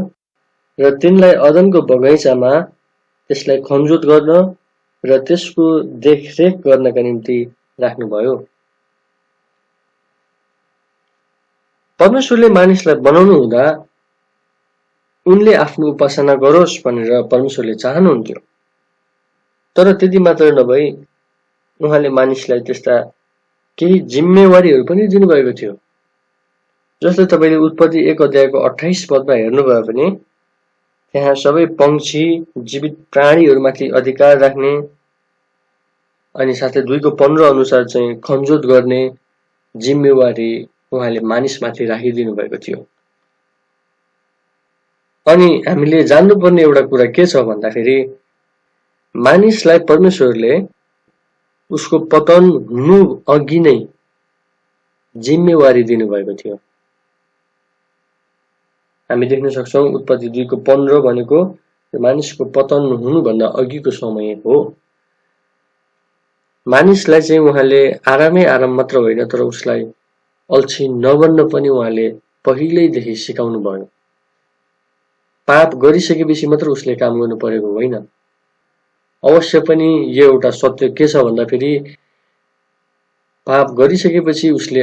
र तिनलाई अदनको बगैँचामा त्यसलाई खनजोत गर्न र त्यसको देखरेख गर्नका निम्ति राख्नुभयो। परमेश्वरले मानिसलाई बनाउनु हुँदा उनले आफ्नो उपासना गरोस् भनेर परमेश्वरले चाहनुहुन्थ्यो। तर त्यति मात्र नभई उहाँले मानिसलाई त्यस्ता केही जिम्मेवारीहरू पनि दिनुभएको थियो, जसले तपाईले उत्पत्ति 1:28 हेर्नुभयो भने त्यहाँ सबै पंक्षी जीवित प्राणीहरूमाथि अधिकार राख्ने अनि साथै 2:15 अनुसार चाहिँ खनजोत गर्ने जिम्मेवारी उहाँले मानिसमाथि राखिदिनु भएको थियो। अनि हामीले जान्नुपर्ने एउटा कुरा के छ भन्दाखेरि मानिसलाई परमेश्वरले उसको पतन हुनु अघि नै जिम्मेवारी दिनुभएको थियो। हामी देख्न सक्छौं उत्पत्ति 2:15 भनेको मानिसको पतन हुनुभन्दा अघिको समय हो। मानिसलाई चाहिँ उहाँले आरामै आराम मात्र होइन तर उसलाई अल्छी नबन्न पनि उहाँले पहिल्यैदेखि सिकाउनु भयो। पाप गरिसकेपछि मात्र उसले काम गर्नु परेको होइन। अवश्य पनि यो एउटा सत्य के छ भन्दाखेरि पाप गरिसकेपछि उसले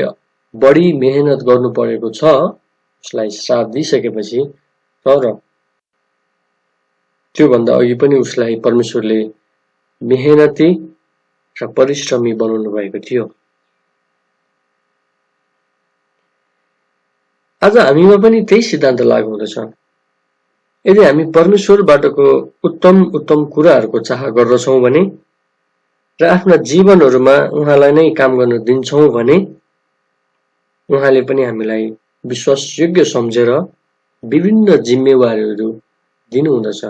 बढी मेहनत गर्नु परेको छ उसलाई श्राप दिइसकेपछि, तर त्यो भन्दा अघि पनि उसलाई परमेश्वरले मेहनती र परिश्रमी बनाउनु भएको थियो। आज हामीमा पनि त्यही सिद्धान्त लागू हुँदछ। यदि हामी परमेश्वरबाटको उत्तम कुराहरूको चाह गर्दछौं भने र आफ्ना जीवनहरूमा उहाँलाई नै काम गर्न दिन्छौं भने उहाँले पनि हामीलाई विश्वासयोग्य सम्झेर विभिन्न जिम्मेवारीहरू दिनुहुँदछ।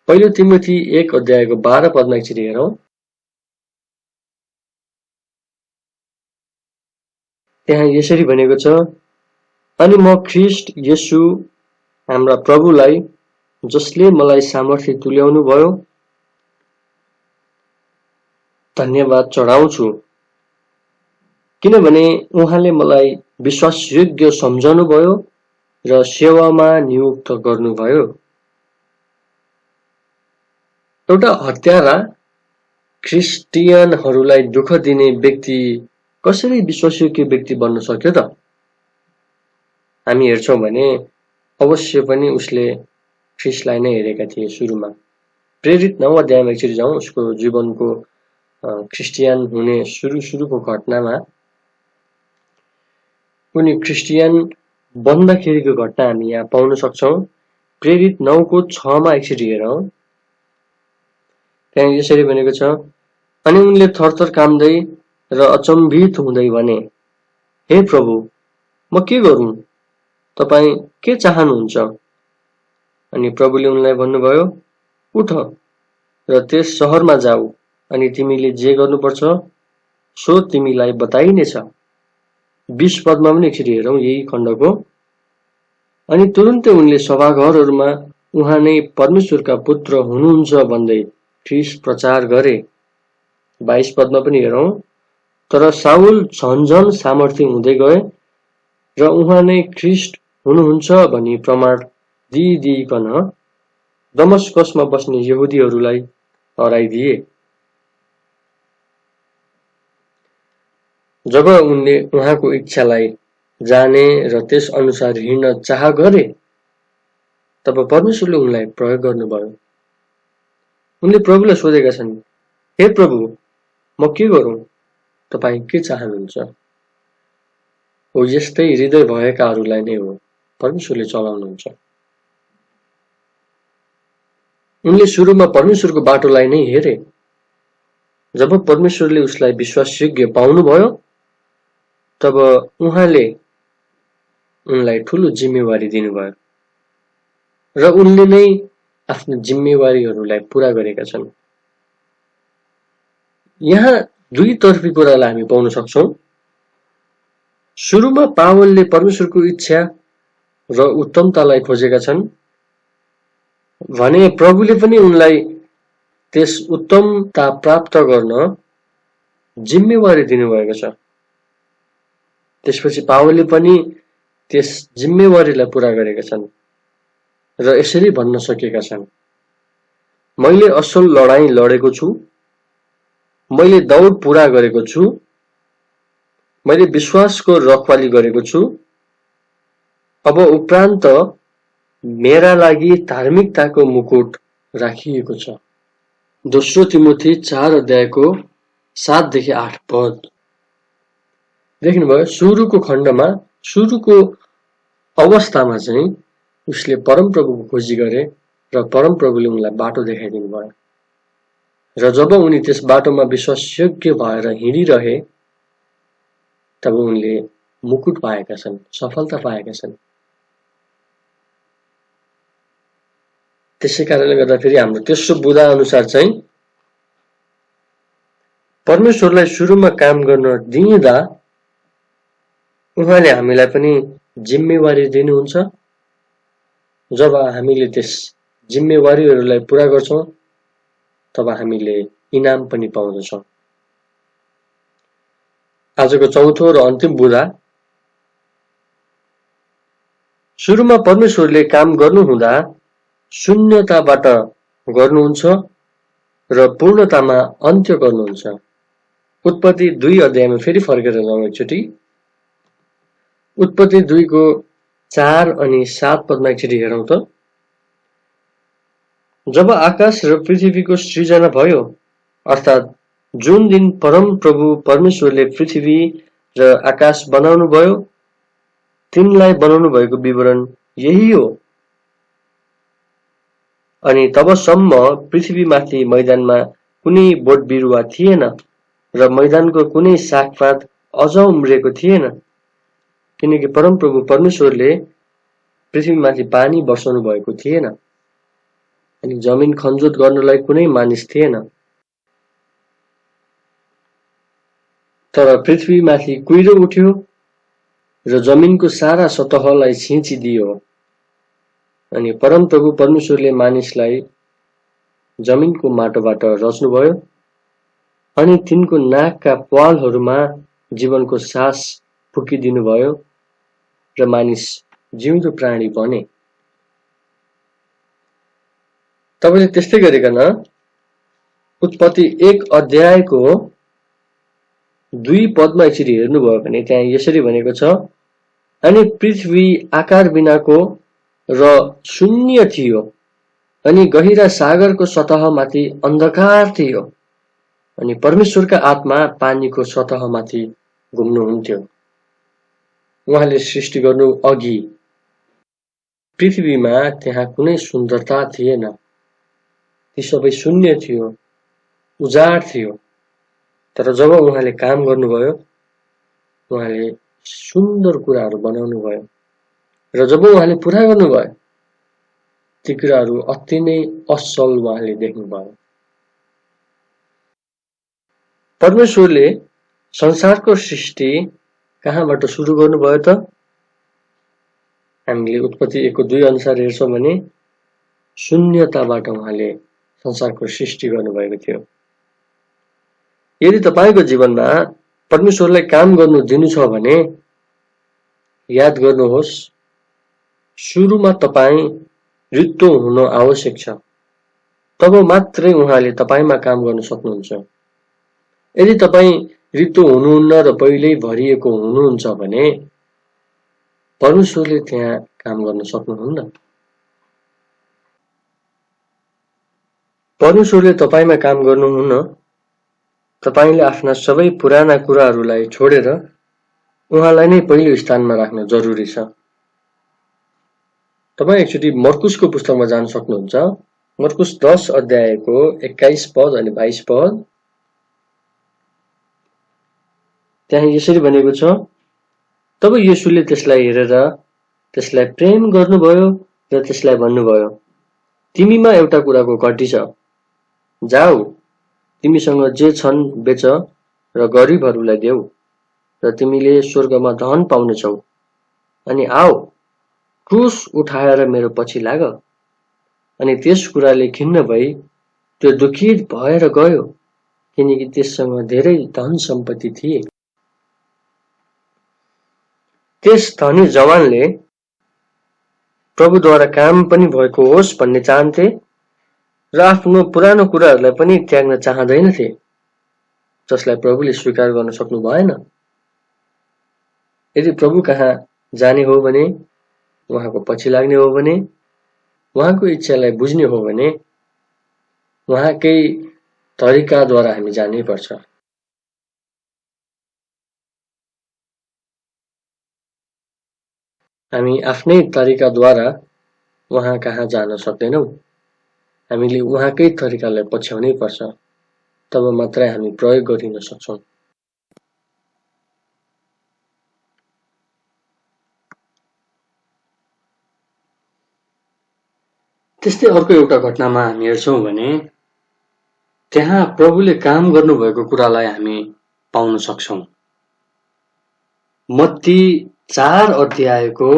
पहिलो तिमोथी 1:12 एकचोटि हेरौँ। त्यहाँ यसरी भनेको छ, अनि म ख्रीष्ट येशू हाम्रा प्रभुलाई जसले मलाई सामर्थ्य तुल्याउनु भयो धन्यवाद चढाउँछु, किनभने उहाँले मलाई विश्वासयोग्य सम्झनु भयो र सेवामा नियुक्त गर्नुभयो। एउटा हत्यारा क्रिस्टियनहरूलाई दुःख दिने व्यक्ति कसरी विश्वासयोग्य व्यक्ति बन्न सक्यो त? हामी हेर्छौँ भने अवश्य पनि उसले ख्रिस्टलाई नै हेरेका थिए सुरुमा। प्रेरित 9 अध्यायमा एकचोटि जाउँ, उसको जीवनको क्रिस्टियन हुने सुरुको घटनामा उनी क्रिस्टियन बन्दाखेरिको घटना हामी यहाँ पाउन सक्छौँ। प्रेरित 9:6 एकचोटि हेरौँ। त्यहाँ यसरी भनेको छ, अनि उनले थरथर काम्दै र अचम्भित हुँदै भने, हे प्रभु, म के गरौँ? तपाईँ के चाहनुहुन्छ? अनि प्रभुले उनलाई भन्नुभयो, उठ र त्यस सहरमा जाऊ अनि तिमीले जे गर्नुपर्छ सो तिमीलाई बताइनेछ। 20 पदमा पनि एकचोटि हेरौँ यही खण्डको। अनि तुरुन्तै उनले सभाघरहरूमा उहाँ नै परमेश्वरका पुत्र हुनुहुन्छ भन्दै ख्रिस्ट प्रचार गरे। 22 पदमा पनि हेरौँ, तर साउल झन्झन सामर्थ्य हुँदै गए र उहाँ नै ख्रिस्ट हुनुहुन्छ भनी प्रमाण दिइकन दमस्कसमा बस्ने यहुदीहरूलाई हराइदिए। जब उनले उहाँको इच्छालाई जाने र त्यस अनुसार हिँड्न चाह गरे, तब परमेश्वरले उनलाई प्रयोग गर्नुभयो। उनले प्रभुलाई सोधेका छन्, हे प्रभु, म के गरौँ? तपाईँ के चाहनुहुन्छ? हो यस्तै हृदय भएकाहरूलाई नै हो परमेश्वरले चलाउनुहुन्छ। उनले सुरुमा परमेश्वरको बाटोलाई नै हेरे। जब परमेश्वरले उसलाई विश्वासयोग्य पाउनुभयो, तब उहाँले उनलाई ठुलो जिम्मेवारी दिनुभयो र उनले नै आफ्नो जिम्मेवारीहरूलाई पूरा गरेका छन्। यहाँ दुईतर्फी कुरालाई हामी पाउन सक्छौँ। सुरुमा पावलले परमेश्वरको इच्छा र उत्तमतालाई खोजेका छन् भने प्रभुले पनि उनलाई त्यस उत्तमता प्राप्त गर्न जिम्मेवारी दिनुभएको छ। त्यसपछि पावलले पनि त्यस जिम्मेवारीलाई पूरा गरेका छन् र यसरी भन्न सकेका छन्, मैले असल लडाईँ लडेको छु, मैले दौड पूरा गरेको छु, मैले विश्वासको रखवाली गरेको छु। अब उपरान्त मेरा लागि धार्मिकताको मुकुट राखिएको छ। दोस्रो तिमोथी 4 अध्यायको 7देखि 8 पद। देख्नुभयो, सुरुको खण्डमा, सुरुको अवस्थामा चाहिँ उसले परमप्रभुको खोजी गरे र परमप्रभुले उनलाई बाटो देखाइदिनु भयो। र जब उनी त्यस बाटोमा विश्वासयोग्य भएर हिँडिरहे, तब उनले मुकुट पाएका छन्, सफलता पाएका छन्। त्यसै कारणले गर्दा फेरि हाम्रो तेस्रो बुँदा अनुसार चाहिँ परमेश्वरलाई सुरुमा काम गर्न दिँदा उहाँले हामीलाई पनि जिम्मेवारी दिनुहुन्छ। जब हामीले त्यस जिम्मेवारीहरूलाई पूरा गर्छौँ, तब हामीले इनाम पनि पाउँदछौँ। आजको चौथो र अन्तिम बुँदा, सुरुमा परमेश्वरले काम गर्नुहुँदा शून्यताबाट गर्नुहुन्छ र पूर्णतामा अन्त्य गर्नुहुन्छ। उत्पत्ति 2 अध्यायमा फेरि फर्केर जाउँ एकचोटि। उत्पत्ति 2:4 अनि 7 पदमा एकचोटि हेरौँ त। जब आकाश र पृथ्वीको सृजना भयो, अर्थात् जुन दिन परम प्रभु परमेश्वरले पृथ्वी र आकाश बनाउनु भयो, तिनलाई बनाउनु भएको विवरण यही हो। अनि तबसम्म पृथ्वीमाथि मैदानमा कुनै बोट बिरुवा थिएन र मैदानको कुनै सागपात अझ उम्रिएको थिएन, किनकि परमप्रभु परमेश्वरले पृथ्वीमाथि पानी बर्साउनु भएको थिएन अनि जमिन खनजोत गर्नलाई कुनै मानिस थिएन। तर पृथ्वीमाथि कुहिरो उठ्यो र जमिनको सारा सतहलाई छिचिदियो। अनि परमप्रभु परमेश्वरले मानिसलाई जमिनको माटोबाट रच्नुभयो अनि तिनको नाकका प्वालहरूमा जीवनको सास फुकिदिनुभयो र मानिस जिउँदो प्राणी बने। तपाईँले त्यस्तै गरिकन उत्पत्ति 1 अध्यायको 2 पदमा यसरी हेर्नुभयो भने त्यहाँ यसरी भनेको छ, अनि पृथ्वी आकार बिनाको र शून्य थियो, अनि गहिरा सागरको सतहमाथि अन्धकार थियो, अनि परमेश्वरका आत्मा पानीको सतहमाथि घुम्नुहुन्थ्यो। उहाँले सृष्टि गर्नु अघि पृथ्वीमा त्यहाँ कुनै सुन्दरता थिएन, ती सबै शून्य थियो, उजाड थियो। तर जब उहाँले काम गर्नुभयो, उहाँले सुन्दर कुराहरू बनाउनु भयो, र जब उहाँले पुरा गर्नुभयो, ती कुराहरू अति नै असल उहाँले देख्नुभयो। परमेश्वरले संसारको सृष्टि कहाँबाट सुरु गर्नुभयो त? हामीले उत्पत्ति 1:2 अनुसार हेर्छौँ भने शून्यताबाट उहाँले संसारको सृष्टि गर्नुभएको थियो। यदि तपाईको जीवनमा परमेश्वरलाई काम गर्नु दिनु छ भने याद गर्नुहोस्, सुरुमा तपाईँ रित्तो हुन आवश्यक छ, तब मात्रै उहाँले तपाईमा काम गर्न सक्नुहुन्छ। यदि तपाईँ रित्तो हुनुहुन्न र पहिल्यै भरिएको हुनुहुन्छ भने परमेश्वरले त्यहाँ काम गर्न सक्नुहुन्न। परमेश्वरले तपाईमा काम गर्नुहुन्न। तपाईले आफ्ना सबै पुराना कुराहरूलाई छोडेर उहाँलाई नै पहिलो स्थानमा राख्न जरुरी छ। तपाईँ एकचोटि मर्कुसको पुस्तकमा जान सक्नुहुन्छ। मर्कुस 10 अध्यायको 21 पद अनि 22 पद। त्यहाँ यसरी भनेको छ, तब येशूले त्यसलाई हेरेर त्यसलाई प्रेम गर्नुभयो र त्यसलाई भन्नुभयो, तिमीमा एउटा कुराको घटी छ, जाऊ, तिमीसँग जे छन् बेच र गरिबहरूलाई देऊ, र तिमीले स्वर्गमा धन पाउनेछौ, अनि आऊ, क्रुस उठाएर मेरो पछि लाग। अनि त्यस कुराले खिन्न भई त्यो दुखित भएर गयो, किनकि त्यससँग धेरै धन सम्पत्ति थिए। त्यस धनी जवानले प्रभुद्वारा काम पनि भएको होस् भन्ने चाहन्थे र आफ्नो पुरानो कुराहरूलाई पनि त्याग्न चाहँदैनथे, जसलाई प्रभुले स्वीकार गर्न सक्नु भएन। यदि प्रभु कहाँ जाने हो भने, उहाँको पछि लाग्ने हो भने, उहाँको इच्छालाई बुझ्ने हो भने उहाँकै तरिकाद्वारा हामी जानै पर्छ। हामी आफ्नै तरिकाद्वारा उहाँ कहाँ जान सक्दैनौँ। हामीले उहाँकै तरिकालाई पछ्याउनै पर्छ, तब मात्रै हामी प्रयोग गरिन सक्छौँ। त्यस्तै अर्को एउटा घटनामा हामी हेर्छौँ भने त्यहाँ प्रभुले काम गर्नुभएको कुरालाई हामी पाउन सक्छौँ। मत्ती 4 अध्यायको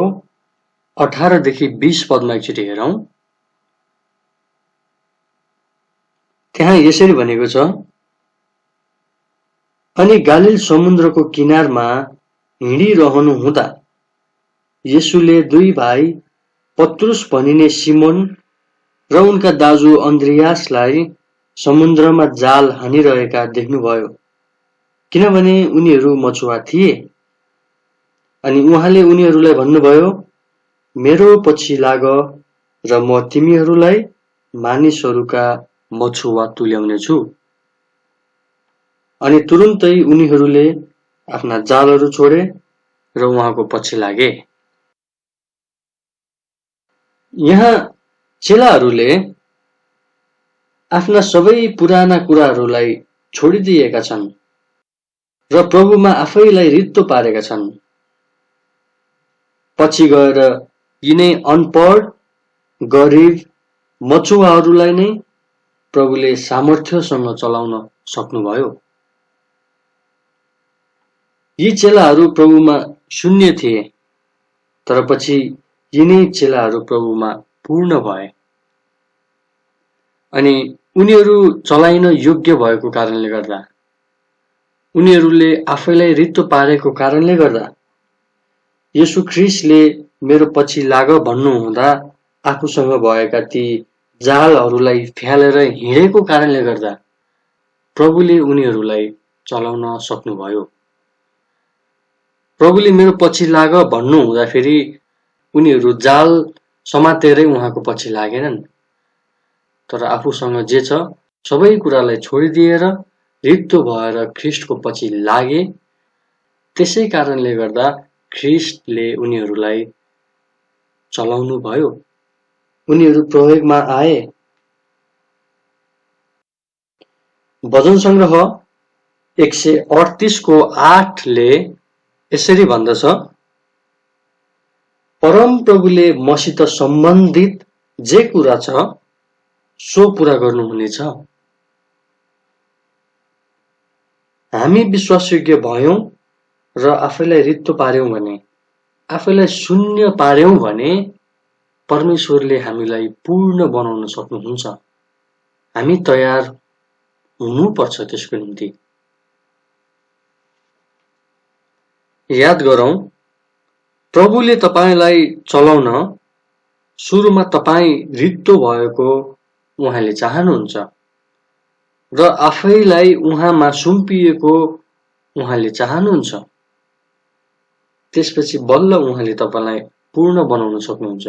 18 देखि 20 पदमा एकचोटि हेरौँ। त्यहाँ यसरी भनेको छ, अनि गालिल समुद्रको किनारमा हिँडिरहनु हुँदा येशूले 2 भाइ पत्रुस भनिने सिमोन र उनका दाजु अन्द्रियासलाई समुद्रमा जाल हानिरहेका देख्नुभयो, किनभने उनीहरू मछुवा थिए। अनि उहाँले उनीहरूलाई भन्नुभयो, मेरो पछि लाग र म तिमीहरूलाई मानिसहरूका मछुवा तुल्याउने छु। अनि तुरुन्तै उनीहरूले आफ्ना जालहरू छोडे र उहाँको पछि लागे। यहाँ चेलाहरूले आफ्ना सबै पुराना कुराहरूलाई छोडिदिएका छन् र प्रभुमा आफैलाई रित्तो पारेका छन्। पछि गएर यिनै अनपढ, गरिब, मछुवाहरूलाई नै प्रभुले सामर्थ्यसँग चलाउन सक्नुभयो। यी चेलाहरू प्रभुमा शून्य थिए, तर पछि यिनै चेलाहरू प्रभुमा पूर्ण भए। अनि उनीहरू चलाइन योग्य भएको कारणले गर्दा, उनीहरूले आफैलाई रित्तो पारेको कारणले गर्दा, येशू ख्रीष्टले मेरो पछि लाग भन्नुहुँदा आफूसँग भएका ती जालहरूलाई फ्यालेर हिँडेको कारणले गर्दा प्रभुले उनीहरूलाई चलाउन सक्नुभयो। प्रभुले मेरो पछि लाग भन्नु हुँदाखेरि उनीहरू जाल समातेरै उहाँको पछि लागेनन्, तर आफूसँग जे छ सबै कुरालाई छोडिदिएर रित्तो भएर ख्रिस्टको पछि लागे। त्यसै कारणले गर्दा ख्रिस्टले उनीहरूलाई चलाउनु भयो, उनीहरू प्रयोगमा आए। भजन सङ्ग्रह 138 को 8 ले यसरी भन्दछ, परम प्रभुले मसित सम्बन्धित जे कुरा छ सो पूरा गर्नुहुनेछ। हामी विश्वासयोग्य भयौं र आफैलाई रित्तो पार्यौं भने, आफैलाई शून्य पार्यौं भने परमेश्वरले हामीलाई पूर्ण बनाउन सक्नुहुन्छ। हामी तयार हुनुपर्छ त्यसको निम्ति। याद गरौँ, प्रभुले तपाईलाई चलाउन सुरुमा तपाई रित्तो भएको उहाँले चाहनुहुन्छ र आफैलाई उहाँमा सुम्पिएको उहाँले चाहनुहुन्छ। त्यसपछि बल्ल उहाँले तपाईलाई पूर्ण बनाउन सक्नुहुन्छ।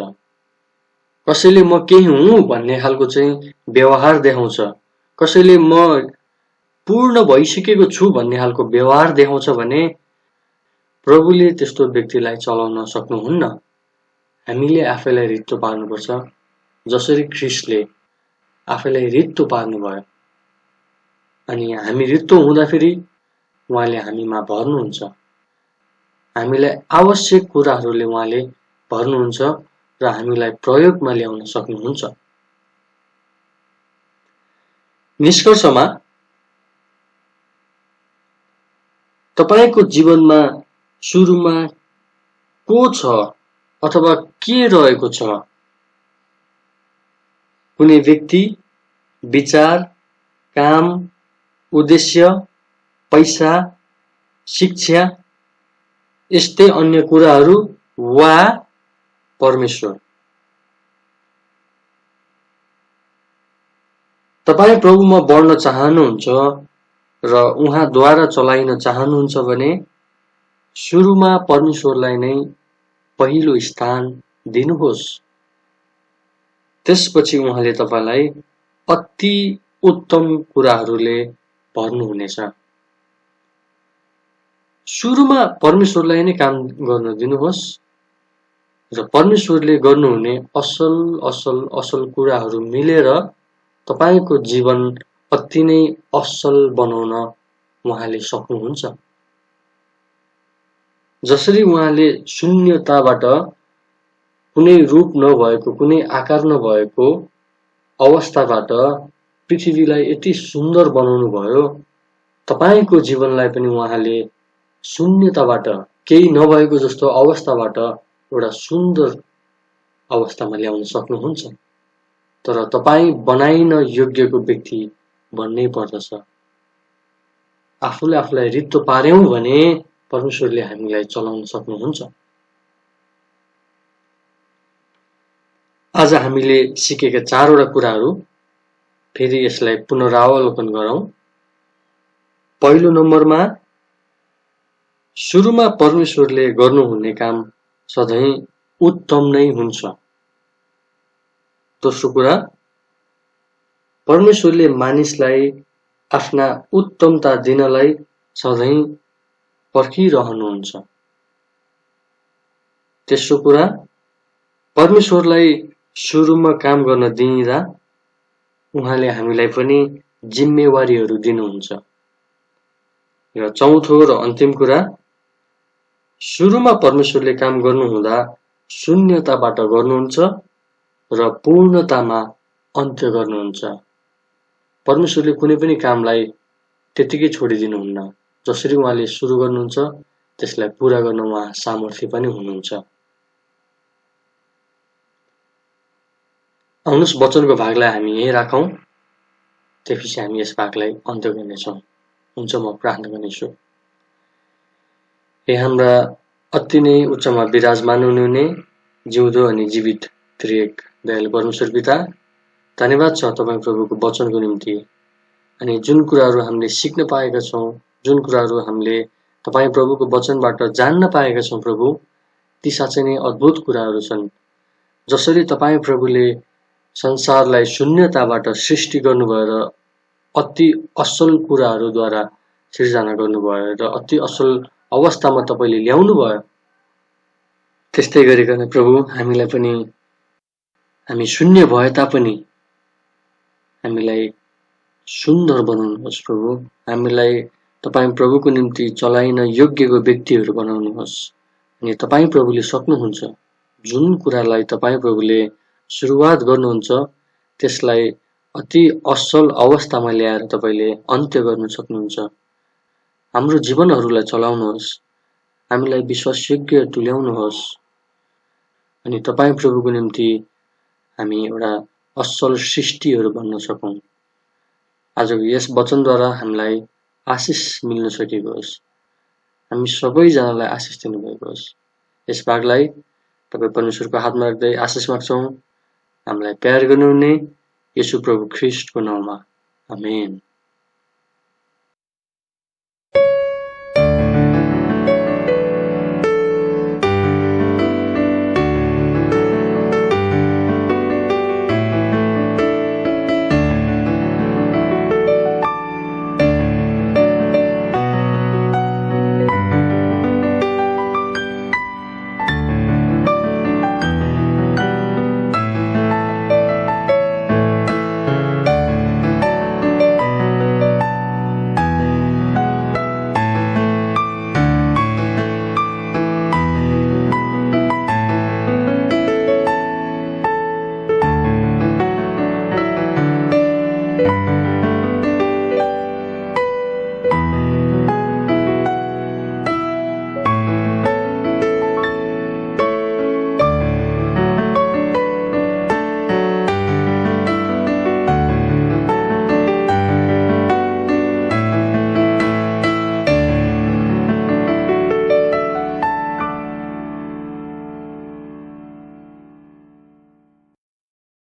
कसैले म केही हुँ भन्ने खालको चाहिँ व्यवहार देखाउँछ, कसैले म पूर्ण भइसकेको छु भन्ने खालको व्यवहार देखाउँछ भने प्रभुले त्यस्तो व्यक्तिलाई चलाउन सक्नुहुन्न। हामीले आफैलाई रित्तो पार्नुपर्छ, जसरी ख्रिस्टले आफैलाई रित्तो पार्नुभयो। अनि हामी रित्तो हुँदाखेरि उहाँले हामीमा भर्नुहुन्छ। हामीलाई आवश्यक कुराहरूले उहाँले भर्नुहुन्छ र हामीलाई प्रयोगमा ल्याउन सक्नुहुन्छ। निष्कर्षमा तपाईको जीवनमा सुरुमा को छ अथवा के रहेको छ? कुनै व्यक्ति, विचार, काम, उद्देश्य, पैसा, शिक्षा, यस्तै अन्य कुराहरू वा परमेश्वर? तपाई प्रभुमा बढ्न चाहनुहुन्छ र उहाँद्वारा चलाइन चाहनुहुन्छ भने सुरुमा परमेश्वरलाई नै पहिलो स्थान दिनुहोस्। त्यसपछि उहाँले तपाईलाई अति उत्तम कुराहरूले भर्नुहुनेछ। सुरुमा परमेश्वरलाई नै काम गर्न दिनुहोस् र परमेश्वरले गर्नुहुने असल असल असल कुराहरू मिलेर तपाईको जीवन अति नै असल बनाउन उहाँले सक्नुहुन्छ। जसरी उहाँले शून्यताबाट कुनै रूप नभएको, कुनै आकार नभएको अवस्थाबाट पृथ्वीलाई यति सुन्दर बनाउनु भयो, तपाईको जीवनलाई पनि उहाँले शून्यताबाट, केही नभएको जस्तो अवस्थाबाट एउटा सुन्दर अवस्थामा ल्याउन सक्नुहुन्छ। तर तपाई बनाइन योग्यको व्यक्ति भन्नै पर्दछ। आफूले आफूलाई रित्तो पार्यौं भने परमेश्वरले हामीलाई चलाउन सक्नुहुन्छ। आज हामीले सिकेका 4 वटा कुराहरू फेरि यसलाई पुनरावलोकन गरौं। पहिलो नम्बरमा, सुरुमा परमेश्वरले गर्नुहुने काम सधैं उत्तम नै हुन्छ। दोस्रो कुरा, परमेश्वरले मानिसलाई आफ्ना उत्तमता दिनलाई सधैं पर्खिरहनुहुन्छ। तेस्रो कुरा, परमेश्वरलाई सुरुमा काम गर्न दिइँदा उहाँले हामीलाई पनि जिम्मेवारीहरू दिनुहुन्छ। र चौथो र अन्तिम कुरा, सुरुमा परमेश्वरले काम गर्नुहुँदा शून्यताबाट गर्नुहुन्छ र पूर्णतामा अन्त्य गर्नुहुन्छ। परमेश्वरले कुनै पनि कामलाई त्यतिकै छोडिदिनुहुन्न। जसरी उहाँले सुरु गर्नुहुन्छ त्यसलाई पूरा गर्न उहाँ सामर्थ्य पनि हुनुहुन्छ। आउनुहोस् वचनको भागलाई हामी यही राखौं, त्यसपछि हामी यस भागलाई अन्त्य गर्नेछौं। हुन्छ, म प्रार्थना गर्नेछु। हे हाम्रा अति नै उच्चमा विराजमान हुनुहुने जिउँदो अनि जीवित त्रिएक दयालु परमेश्वर पिता, धन्यवाद छ तपाईं प्रभुको वचनको निम्ति। अनि जुन कुराहरू हामीले सिक्न पाएका छौँ, जुन कुराहरू हामीले तपाईँ प्रभुको वचनबाट जान्न पाएका छौँ प्रभु, ती साँच्चै नै अद्भुत कुराहरू छन्। जसरी तपाईँ प्रभुले संसारलाई शून्यताबाट सृष्टि गर्नुभयो र अति असल कुराहरूद्वारा सिर्जना गर्नुभयो र अति असल अवस्थामा तपाईँले ल्याउनु भयो, त्यस्तै गरिकन प्रभु हामीलाई पनि हामी शून्य भए तापनि हामीलाई सुन्दर बनाउनुहोस् प्रभु। हामीलाई तपाईँ प्रभुको निम्ति चलाइन योग्यको व्यक्तिहरू बनाउनुहोस्। अनि तपाईँ प्रभुले सक्नुहुन्छ, जुन कुरालाई तपाईँ प्रभुले सुरुवात गर्नुहुन्छ त्यसलाई अति असल अवस्थामा ल्याएर तपाईँले अन्त्य गर्न सक्नुहुन्छ। हाम्रो जीवनहरूलाई चलाउनुहोस्, हामीलाई विश्वासयोग्य तुल्याउनुहोस् अनि तपाईँ प्रभुको निम्ति हामी एउटा असल सृष्टिहरू बन्न सकौँ। आजको यस वचनद्वारा हामीलाई आशिष मिल्न सकेको होस्। हामी सबैजनालाई आशिष दिनुभएको होस्। यस भागलाई तपाईँ परमेश्वरको हातमा राख्दै आशिष माग्छौँ। हामीलाई प्यार गर्नुहुने येशू प्रभु ख्रीष्टको नाउँमा, आमेन।